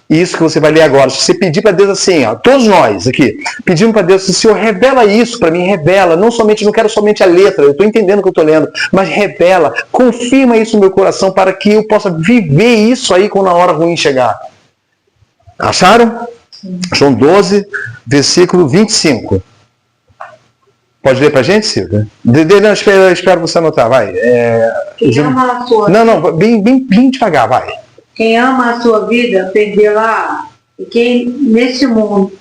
Isso que você vai ler agora. Se você pedir para Deus assim, ó, todos nós aqui, pedimos para Deus, Senhor, revela isso para mim, revela. Não quero somente a letra, eu estou entendendo o que eu estou lendo, mas revela, confirma isso no meu coração para que eu possa viver isso aí quando a hora ruim chegar. Acharam? João 12, versículo 25. Pode ler para a gente, Silvia? Não, espero você anotar, vai. Quem ama a sua Não, bem devagar, vai. Quem ama a sua vida, perdê-la. E quem nesse mundo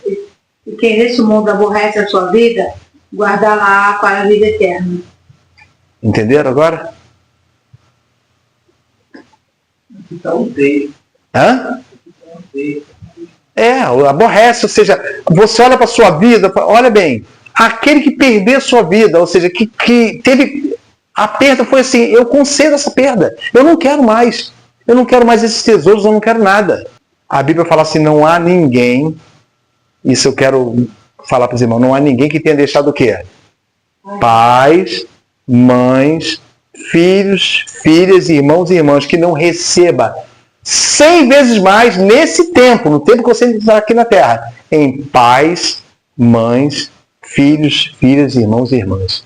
aborrece a sua vida, guardá-la para a vida eterna. Entenderam agora? Então, tem. Hã? Aborrece, ou seja, você olha para a sua vida, olha bem, aquele que perder a sua vida, ou seja, que teve a perda, foi assim, eu concedo essa perda, eu não quero mais esses tesouros, eu não quero nada. A Bíblia fala assim, não há ninguém, isso eu quero falar para os irmãos, não há ninguém que tenha deixado o quê? Pais, mães, filhos, filhas, irmãos e irmãs, que não receba 100 vezes mais nesse tempo, no tempo que você está aqui na Terra, em pais, mães, filhos, filhas, irmãos e irmãs.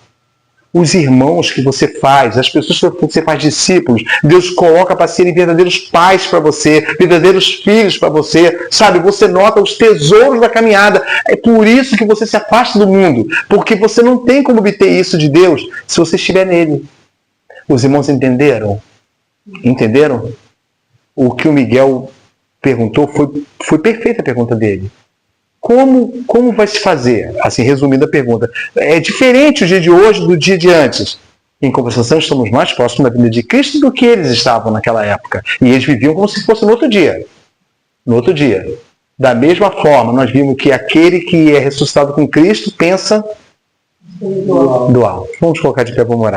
Os irmãos que você faz, as pessoas que você faz discípulos, Deus coloca para serem verdadeiros pais para você, verdadeiros filhos para você, sabe? Você nota os tesouros da caminhada. É por isso que você se afasta do mundo, porque você não tem como obter isso de Deus se você estiver nele. Os irmãos entenderam? Entenderam? O que o Miguel perguntou foi perfeita a pergunta dele. Como vai se fazer? Assim, resumindo a pergunta. É diferente o dia de hoje do dia de antes. Em compensação, estamos mais próximos da vida de Cristo do que eles estavam naquela época. E eles viviam como se fosse no outro dia. No outro dia. Da mesma forma, nós vimos que aquele que é ressuscitado com Cristo pensa do alto. Vamos colocar de pé para orar.